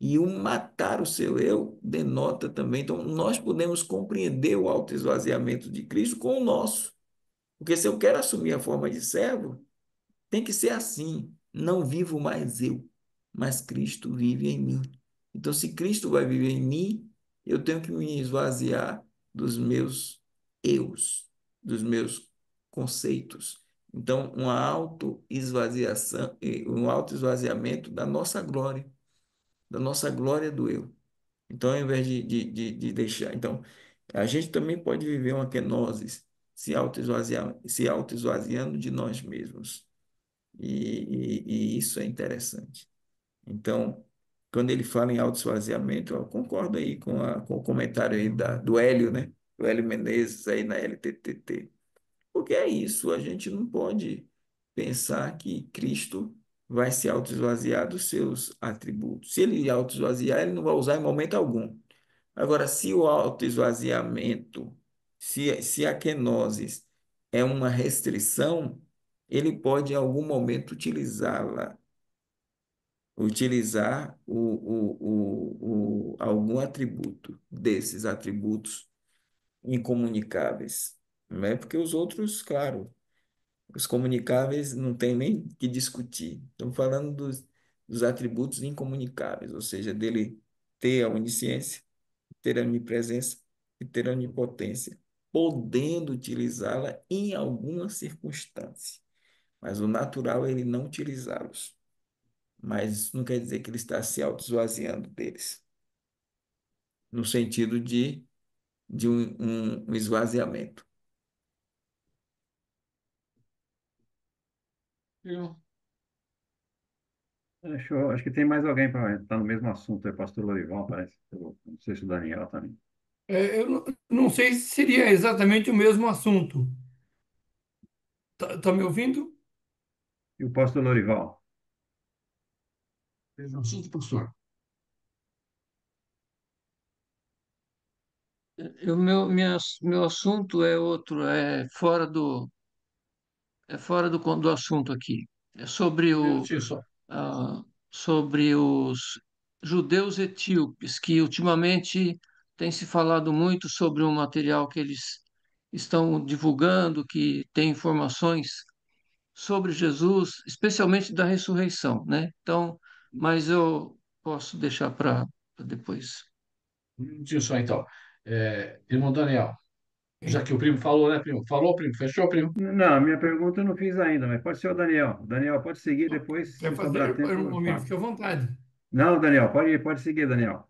E o matar o seu eu denota também. Então, nós podemos compreender o autoesvaziamento de Cristo com o nosso. Porque se eu quero assumir a forma de servo, tem que ser assim. Não vivo mais eu, mas Cristo vive em mim. Então, se Cristo vai viver em mim, eu tenho que me esvaziar dos meus eus, dos meus conceitos. Então, uma autoesvaziação, um autoesvaziamento da nossa glória do eu. Então, ao invés de deixar. Então, a gente também pode viver uma kenosis, se auto-esvaziando de nós mesmos. E isso é interessante. Então, quando ele fala em autoesvaziamento, eu concordo aí com o comentário aí do Hélio, né? Do Hélio Menezes aí na LTTT. Porque é isso, a gente não pode pensar que Cristo vai se autoesvaziar dos seus atributos. Se ele autoesvaziar, ele não vai usar em momento algum. Agora, se o autoesvaziamento, se a kenosis é uma restrição, ele pode em algum momento utilizá-la, utilizar algum atributo desses atributos incomunicáveis, não é? Porque os outros, claro, os comunicáveis não tem nem que discutir. Estamos falando dos atributos incomunicáveis, ou seja, dele ter a onisciência, ter a onipresença e ter a onipotência, podendo utilizá-la em alguma circunstância. Mas o natural é ele não utilizá-los. Mas isso não quer dizer que ele está se auto-esvaziando deles, no sentido de um esvaziamento. Eu, Acho que tem mais alguém para estar no mesmo assunto, é pastor Lorival, parece. Não sei se o Daniel também. Eu não sei se seria exatamente o mesmo assunto. Tá me ouvindo? E o pastor Lorival? mesmo assunto, pastor. Meu assunto é outro, é fora do assunto aqui. É sobre Um minutinho só. sobre os judeus etíopes, que ultimamente tem se falado muito sobre um material que eles estão divulgando, que tem informações sobre Jesus, especialmente da ressurreição, né? Então, mas eu posso deixar para depois. Um minutinho só, então. Irmão Daniel, já que o primo falou, né, primo? Falou, primo? Fechou, primo? Não, a minha pergunta eu não fiz ainda, mas pode ser o Daniel. Daniel, pode seguir, depois, Quer se sobrar fazer, tempo, eu irmão Miro? falo. Fique à vontade. Não, Daniel, pode seguir, Daniel.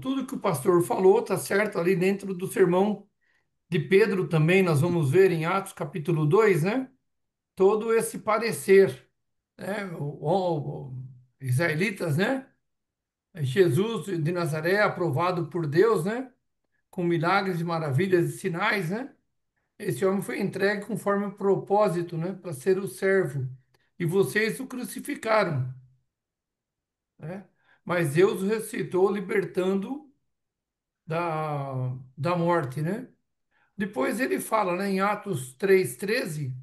Tudo que o pastor falou está certo ali dentro do sermão de Pedro também, nós vamos ver em Atos capítulo 2, né? Todo esse parecer, né? Israelitas, né? Jesus de Nazaré, aprovado por Deus, né? Com milagres, maravilhas e sinais, né? Esse homem foi entregue conforme o propósito, né? Para ser o servo. E vocês o crucificaram, né? Mas Deus o ressuscitou, libertando da morte, né? Depois ele fala, né, em Atos 3:13,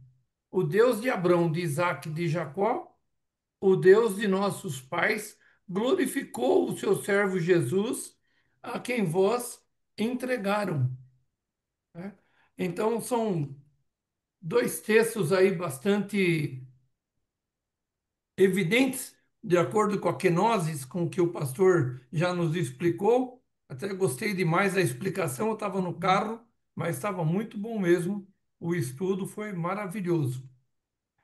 o Deus de Abraão, de Isaac e de Jacó, o Deus de nossos pais, glorificou o seu servo Jesus, a quem vós entregaram, né? Então, são dois textos aí bastante evidentes, de acordo com a kenosis, com que o pastor já nos explicou. Até gostei demais da explicação, eu estava no carro, mas estava muito bom mesmo. O estudo foi maravilhoso.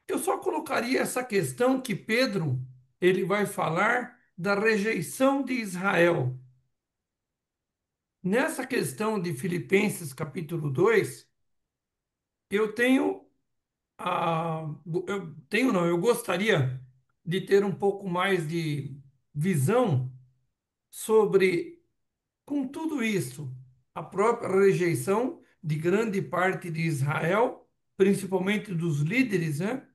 Eu só colocaria essa questão que Pedro ele vai falar da rejeição de Israel. nessa questão de Filipenses capítulo 2, eu tenho eu tenho não, eu gostaria de ter um pouco mais de visão sobre, com tudo isso, a própria rejeição de grande parte de Israel, principalmente dos líderes, né?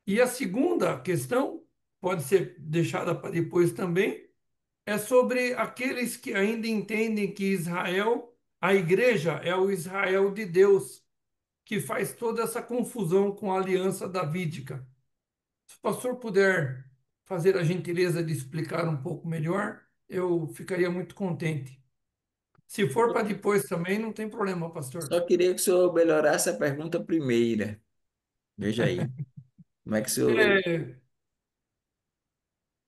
E a segunda questão, pode ser deixada para depois também, é sobre aqueles que ainda entendem que Israel, a igreja, é o Israel de Deus, que faz toda essa confusão com a aliança davídica. Se o pastor puder fazer a gentileza de explicar um pouco melhor, eu ficaria muito contente. Se for para depois também, não tem problema, pastor. Só queria que o senhor melhorasse a pergunta primeira. Veja aí. Como é que o senhor. É,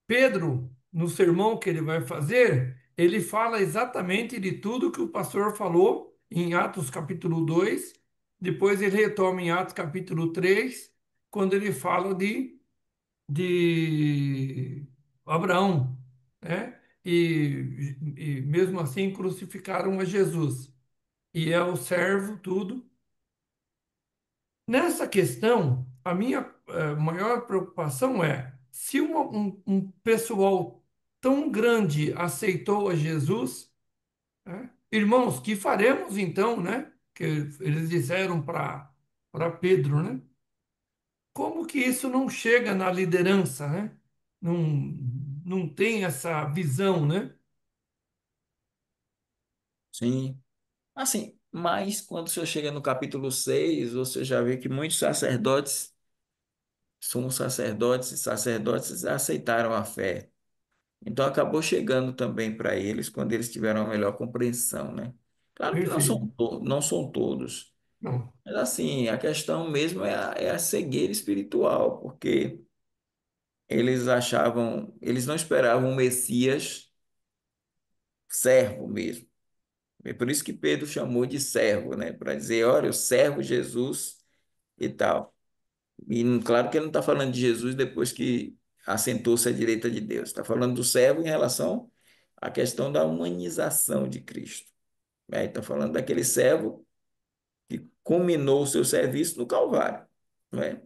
Pedro, no sermão que ele vai fazer, ele fala exatamente de tudo que o pastor falou em Atos capítulo 2. Depois ele retoma em Atos capítulo 3, quando ele fala de Abraão, né? E mesmo assim crucificaram a Jesus. E é o servo, tudo. Nessa questão, a minha maior preocupação é se um pessoal tão grande aceitou a Jesus, né? Irmãos, que faremos então, né? Que eles disseram para Pedro, né? Como que isso não chega na liderança, né? Não, não tem essa visão, né? Sim. Assim, mas quando o senhor chega no capítulo 6, você já vê que muitos sacerdotes, sumos sacerdotes e sacerdotes aceitaram a fé. Então acabou chegando também para eles quando eles tiveram a melhor compreensão, né? Claro que Perfeito. não são todos, Não, mas assim, a questão mesmo é a cegueira espiritual, porque eles achavam, eles não esperavam um Messias servo mesmo. É por isso que Pedro chamou de servo, né? Para dizer, olha, o servo Jesus e tal. E claro que ele não está falando de Jesus depois que assentou-se à direita de Deus. Está falando do servo em relação à questão da humanização de Cristo. Né? Está falando daquele servo que culminou o seu serviço no Calvário, né?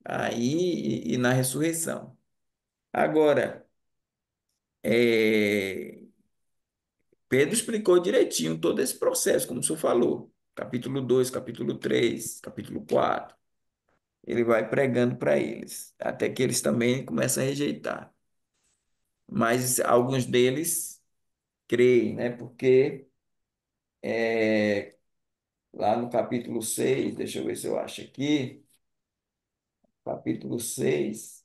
Aí e na ressurreição. Agora, é, Pedro explicou direitinho todo esse processo, como o senhor falou. Capítulo 2, capítulo 3, capítulo 4. Ele vai pregando para eles, até que eles também começam a rejeitar. Mas alguns deles creem, né? Porque lá no capítulo 6, deixa eu ver se eu acho aqui, capítulo 6,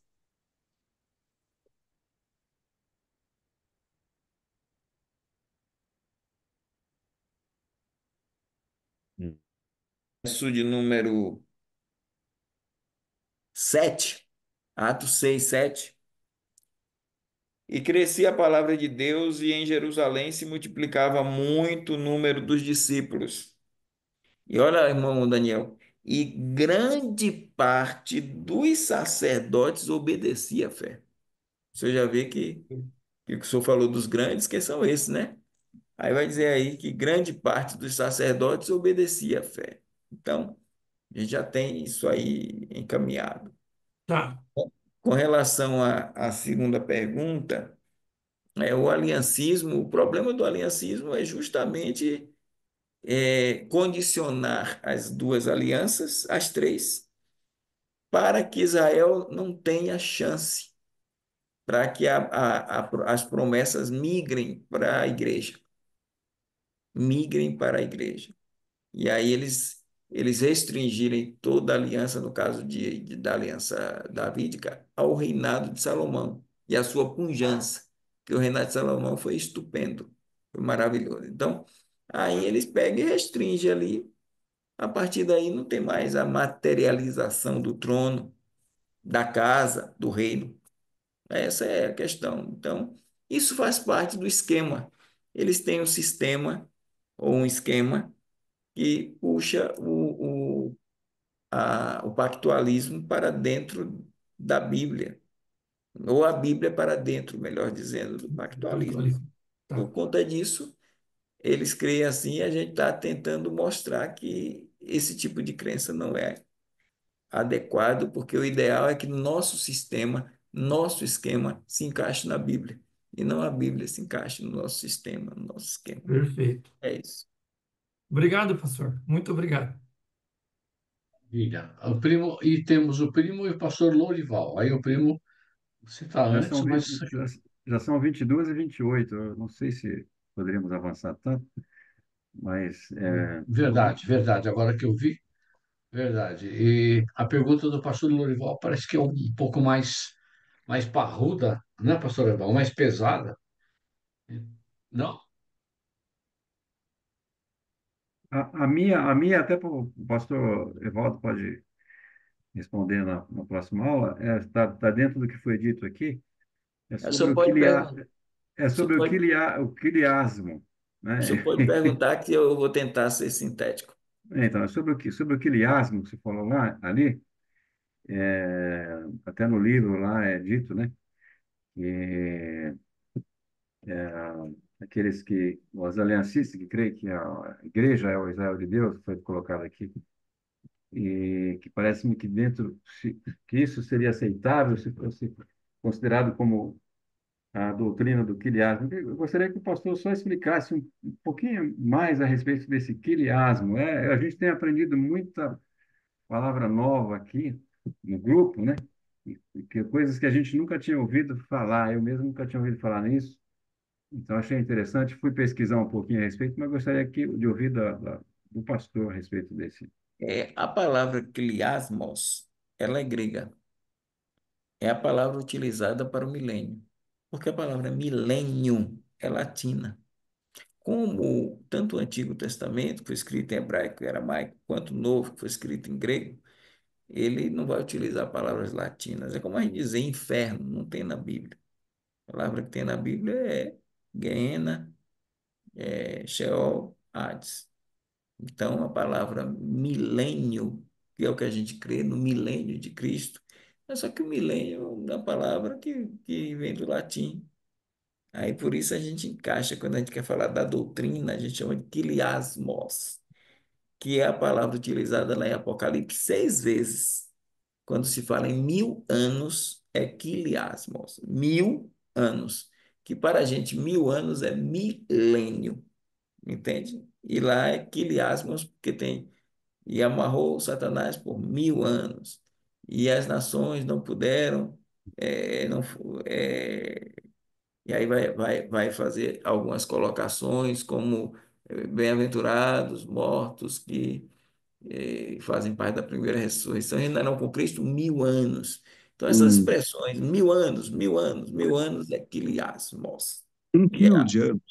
Hum. verso de número 7, Atos 6, 7. E crescia a palavra de Deus, e em Jerusalém se multiplicava muito o número dos discípulos. E olha, irmão Daniel, e grande parte dos sacerdotes obedecia à fé. Você já vê que o senhor falou dos grandes, que são esses, né? Aí vai dizer aí que grande parte dos sacerdotes obedecia à fé. Então, a gente já tem isso aí encaminhado. tá. Com relação à segunda pergunta, o aliancismo, o problema do aliancismo é justamente condicionar as duas alianças, as três, para que Israel não tenha chance, para que as promessas migrem para a igreja, migrem para a igreja. E aí eles restringirem toda a aliança, no caso da aliança davídica, ao reinado de Salomão e a sua pujança, que o reinado de Salomão foi estupendo, foi maravilhoso. Então, aí eles pegam e restringem ali. A partir daí não tem mais a materialização do trono, da casa, do reino. Essa é a questão. Então, isso faz parte do esquema. Eles têm um sistema ou um esquema que puxa o pactualismo para dentro da Bíblia, ou a Bíblia para dentro, melhor dizendo, do pactualismo. Espiritualismo. Por Tá. conta disso, eles creem assim e a gente está tentando mostrar que esse tipo de crença não é adequado, porque o ideal é que nosso sistema, nosso esquema se encaixe na Bíblia, e não a Bíblia se encaixe no nosso sistema, no nosso esquema. Perfeito. É isso. Obrigado, pastor. Muito obrigado. Diga. O primo, e temos o primo e o pastor Lorival. Aí o primo, você está Já antes, são mas 20, já são 22 e 28. Eu não sei se poderíamos avançar tanto, mas verdade, verdade. Agora que eu vi, verdade. E a pergunta do pastor Lorival parece que é um pouco mais parruda, né, pastor Lorival? Mais pesada. Não? a minha até o pastor Evaldo pode responder na próxima aula, está dentro do que foi dito aqui, é O sobre senhor o pode quilia, perguntar, é o senhor sobre pode, o quiliasmo, o né? senhor pode perguntar que eu vou tentar ser sintético. Então, é sobre o quiliasmo que você falou lá, ali, até no livro lá é dito, né? Que aqueles que, os aliancistas que creem que a igreja é o Israel de Deus, foi colocado aqui, e que parece-me que que isso seria aceitável se fosse considerado como a doutrina do quiliasmo. Eu gostaria que o pastor só explicasse um pouquinho mais a respeito desse quiliasmo. A gente tem aprendido muita palavra nova aqui no grupo, né? Coisas que a gente nunca tinha ouvido falar, eu mesmo nunca tinha ouvido falar nisso. Então, achei interessante, fui pesquisar um pouquinho a respeito, mas gostaria de ouvir do pastor a respeito desse. A palavra kliasmos, ela é grega. É a palavra utilizada para o milênio. Porque a palavra milênio é latina. Como tanto o Antigo Testamento, que foi escrito em hebraico e aramaico, quanto o Novo, que foi escrito em grego, ele não vai utilizar palavras latinas. É como a gente dizer inferno, não tem na Bíblia. A palavra que tem na Bíblia é Geena, Sheol, Hades. Então, a palavra milênio, que é o que a gente crê no milênio de Cristo, é só que o milênio é uma palavra que vem do latim. Aí, por isso, a gente encaixa, quando a gente quer falar da doutrina, a gente chama de quiliasmos, que é a palavra utilizada lá em Apocalipse 6 vezes. Quando se fala em 1000 anos, é quiliasmos, 1000 anos, que para a gente 1000 anos é milênio, entende? E lá é quiliasmos, porque tem e amarrou Satanás por 1000 anos. E as nações não puderam, não, e aí vai fazer algumas colocações, como bem-aventurados, mortos, que fazem parte da primeira ressurreição, reinarão com Cristo 1000 anos. Então, essas Um, expressões, 1000 anos, 1000 anos, 1000 anos, é quiliasmos. um E é, quilo de ano.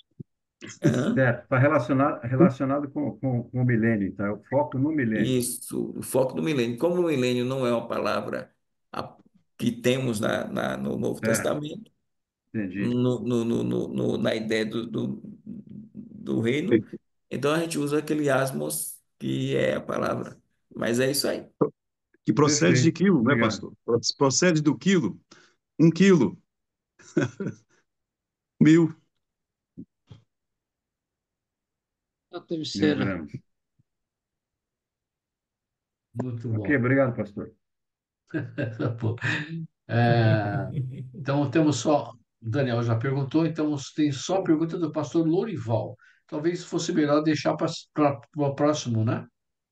hã? Certo, está relacionado com o milênio, tá? O foco no milênio. Isso, o foco do milênio. Como o milênio não é uma palavra a- que temos no Novo Certo, Testamento, entendi. na ideia do reino, então a gente usa aquele asmos, que é a palavra. Mas é isso aí. Que procede de Perfeito, quilo, né, obrigado. pastor? Procede do quilo. Um quilo, 1000. A Mil terceira. gramas. Muito Ok, bom. obrigado, pastor. Pô. É, então temos só. O Daniel já perguntou, então tem só a pergunta do pastor Lorival. Talvez fosse melhor deixar para o próximo, né?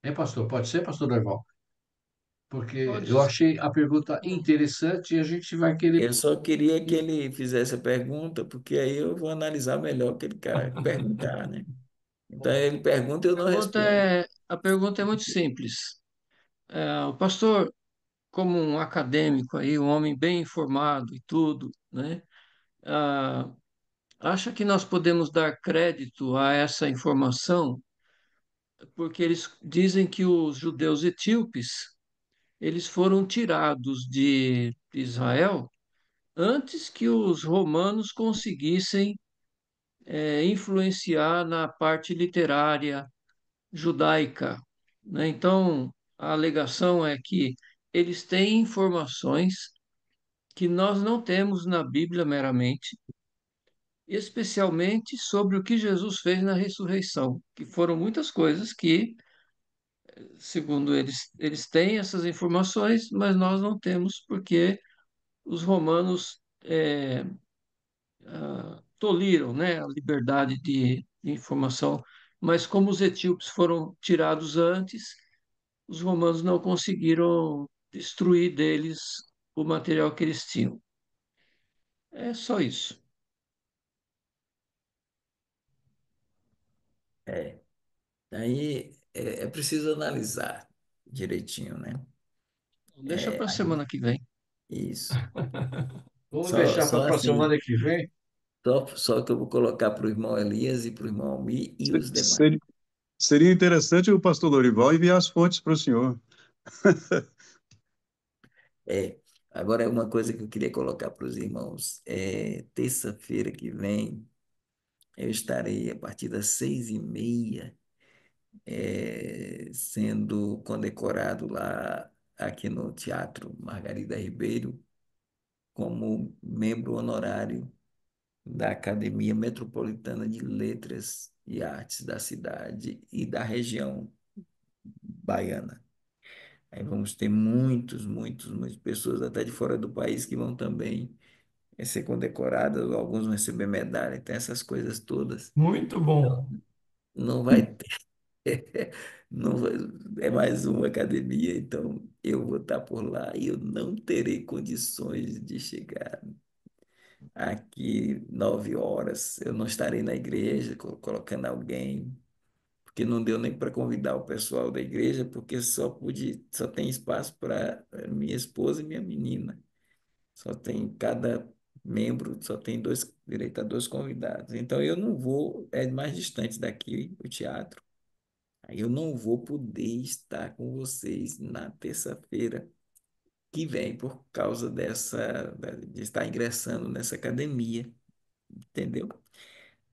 Hein, pastor? Pode ser, pastor Lorival? Porque Pode eu ser. achei a pergunta interessante e a gente vai querer. Eu só queria que ele fizesse a pergunta, porque aí eu vou analisar melhor o que ele quer perguntar, né? Então ele pergunta e eu não respondo. A pergunta é muito simples. O pastor, como um acadêmico aí, um homem bem informado e tudo, né? ah, Acha que nós podemos dar crédito a essa informação, porque eles dizem que os judeus etíopes, eles foram tirados de Israel antes que os romanos conseguissem influenciar na parte literária judaica, né? Então, a alegação é que eles têm informações que nós não temos na Bíblia meramente, especialmente sobre o que Jesus fez na ressurreição, que foram muitas coisas que, segundo eles têm essas informações, mas nós não temos, porque os romanos tolhiram, né, a liberdade de informação. Mas como os etíopes foram tirados antes, os romanos não conseguiram destruir deles o material que eles tinham. É só isso. É. Aí é preciso analisar direitinho, né? Deixa para a semana que vem. Isso. Vamos Só, deixar só para a assim, semana que vem. só que eu vou colocar para o irmão Elias e para o irmão Almi e os demais. Seria interessante o pastor Lorival enviar as fontes para o senhor. É. Agora, é uma coisa que eu queria colocar para os irmãos. Terça-feira que vem, eu estarei a partir das 6h30, sendo condecorado lá, aqui no Teatro Margarida Ribeiro, como membro honorário da Academia Metropolitana de Letras e Artes da cidade e da região baiana. Aí vamos ter muitas pessoas até de fora do país que vão também ser condecoradas, alguns vão receber medalha, então essas coisas todas. Muito bom. Não vai ter, não vai, é mais uma academia, então eu vou estar por lá e eu não terei condições de chegar aqui 9 horas. Eu não estarei na igreja colocando alguém, porque não deu nem para convidar o pessoal da igreja, porque só tem espaço para minha esposa e minha menina. Só tem cada membro, só tem direito a 2 convidados. Então eu não vou, é mais distante daqui o teatro. Aí eu não vou poder estar com vocês na terça-feira que vem por causa de estar ingressando nessa academia, entendeu?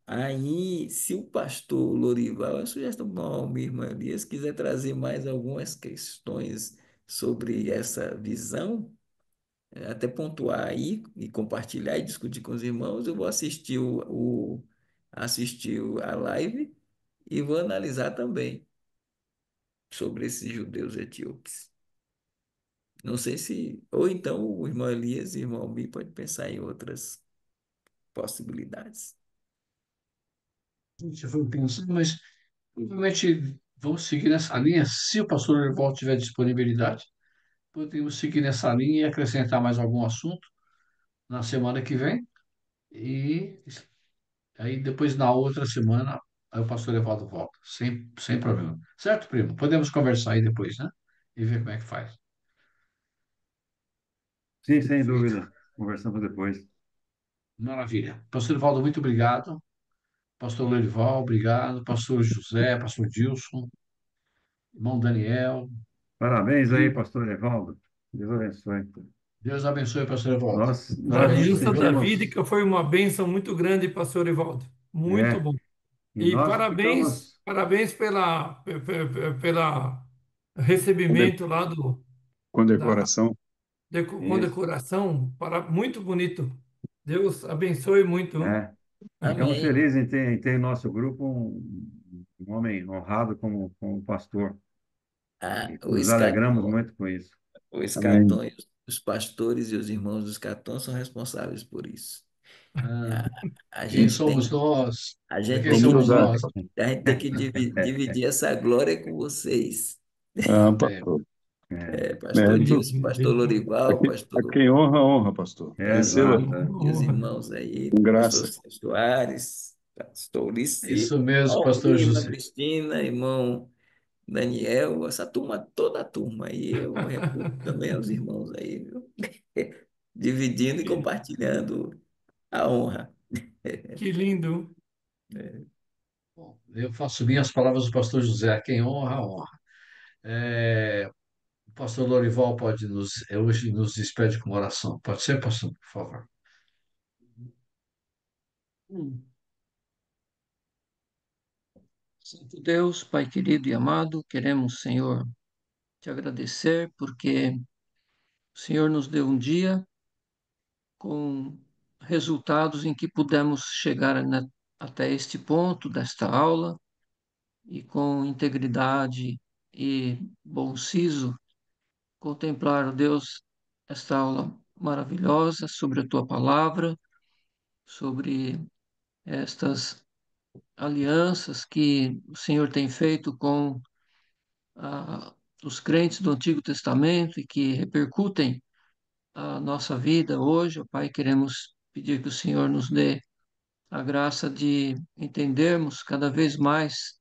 Aí, se o pastor Lorival, a sugestão bom, minha irmã Elias, quiser trazer mais algumas questões sobre essa visão, até pontuar aí e compartilhar e discutir com os irmãos, eu vou assistir a live e vou analisar também sobre esses judeus etíopes. Não sei se, ou então o irmão Elias e o irmão Mi pode pensar em outras possibilidades. A gente foi pensando, mas provavelmente vamos seguir nessa linha. Se o pastor Lorival tiver disponibilidade, podemos seguir nessa linha e acrescentar mais algum assunto na semana que vem. E aí depois, na outra semana, aí o pastor Evaldo volta, sem problema. Certo, primo? Podemos conversar aí depois, né? E ver como é que faz. Sim, sem Perfeito. dúvida. Conversamos depois. Maravilha. Pastor Evaldo, muito obrigado. Pastor Lorival, obrigado. Pastor José, pastor Dilson, irmão Daniel, Parabéns aí, primo. pastor Evaldo. Deus abençoe. Deus abençoe, pastor Evaldo. Para Nós mim, Parabéns o por Santa enquanto. seguimos, Vídica foi uma bênção muito grande, pastor Ivaldo. Muito é, bom. e E nós parabéns, ficamos parabéns pela recebimento lá da Condecoração. isso, condecoração. Muito bonito. Deus abençoe muito. é, ficamos Amém. felizes em ter em nosso grupo um homem honrado como pastor. Ah, E nos alegramos muito com isso. os Amém. cartões, os pastores e os irmãos dos cartões são responsáveis por isso. Ah, A, a quem gente somos tem, nós? a Para gente quem tem Vamos que somos usar. nós? a gente tem que dividir essa glória com vocês. Ah, É, pastor. Pastor Mérito. Dilson, pastor Lorival, A pastor quem honra, honra, pastor. Receba Exato. e os irmãos aí, com pastor graça. Sérgio Soares, pastor isso Ulissi, mesmo, pastor irmã José. Cristina, irmão Daniel, essa turma, toda a turma aí, eu reputo também aos irmãos aí, viu? Dividindo e Que, compartilhando a honra. que lindo. Bom, eu faço minhas palavras do pastor José. Quem honra, honra. O pastor Lorival pode hoje nos despede com uma oração. Pode ser, pastor, por favor? Hum. Santo Deus, Pai querido e amado, queremos, Senhor, te agradecer porque o Senhor nos deu um dia com resultados em que pudemos chegar até este ponto desta aula e com integridade e bom siso contemplar, ó Deus, esta aula maravilhosa sobre a tua palavra, sobre estas alianças que o Senhor tem feito com ah, os crentes do Antigo Testamento e que repercutem a nossa vida hoje. Ó Pai, queremos pedir que o Senhor nos dê a graça de entendermos cada vez mais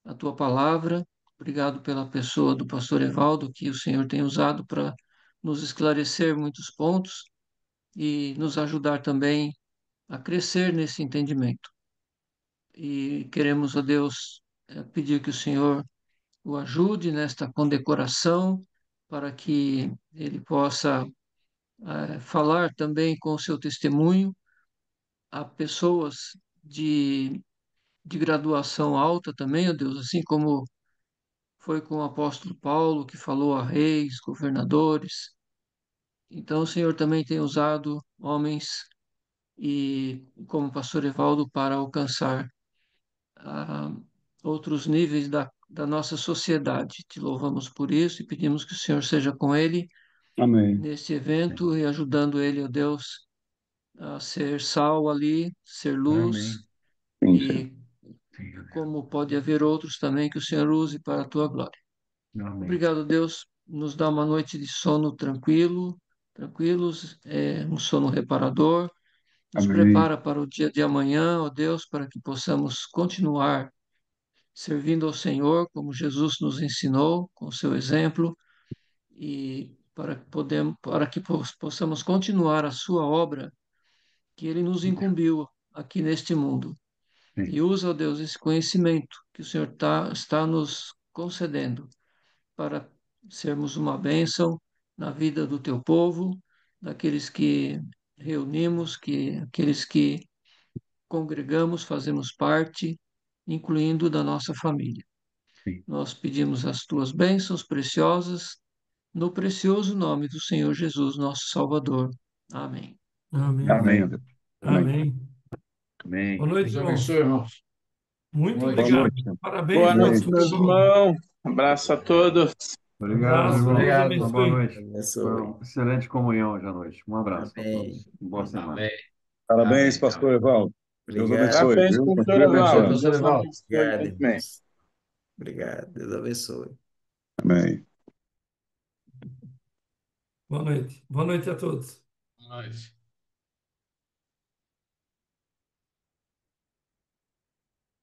a tua palavra. Obrigado pela pessoa do pastor Evaldo, que o Senhor tem usado para nos esclarecer muitos pontos e nos ajudar também a crescer nesse entendimento. E queremos, a Deus, pedir que o Senhor o ajude nesta condecoração, para que ele possa falar também com o seu testemunho a pessoas de graduação alta também, ó Deus, assim como foi com o apóstolo Paulo, que falou a reis, governadores. Então, o Senhor também tem usado homens e como o pastor Evaldo para alcançar ah, outros níveis da nossa sociedade. Te louvamos por isso e pedimos que o Senhor seja com ele Amém. neste evento e ajudando ele, ó Deus, a ser sal ali, ser luz Amém. Sim, Senhor. e como pode haver outros também que o Senhor use para a tua glória. Amém. Obrigado, Deus, nos dá uma noite de sono tranquilos, um sono reparador. Nos Amém. prepara para o dia de amanhã, ó Deus, para que possamos continuar servindo ao Senhor, como Jesus nos ensinou, com o seu exemplo, e para que possamos continuar a sua obra que ele nos incumbiu aqui neste mundo. Sim. E usa, ó Deus, esse conhecimento que o Senhor está nos concedendo para sermos uma bênção na vida do teu povo, daqueles que reunimos, aqueles que congregamos, fazemos parte, incluindo da nossa família. Sim. Nós pedimos as tuas bênçãos preciosas, no precioso nome do Senhor Jesus, nosso Salvador. Amém. Amém. Amém. Amém. Amém. Amém. Amém. Boa noite, Deus irmãos. abençoe, irmãos. Muito Boa Boa noite. obrigado. noite. Parabéns Boa para noite, Amém. todos meus os irmãos. irmãos. Abraço a todos. Obrigado, Abraço, irmão. Deus Obrigado. Uma boa abençoe. noite. Foi Abençoe. uma excelente comunhão hoje à noite. Um abraço a Amém. todos. Boa semana. Amém. Parabéns, Amém. pastor Evaldo. Deus Obrigado. abençoe, Parabéns, viu? pastor Continue Abençoe, Evaldo. abençoando. pastor Deus Evaldo. abençoe Obrigado, muito bem. irmãos. Obrigado. Deus abençoe. Amém. Boa noite. Boa noite a todos. Boa noite.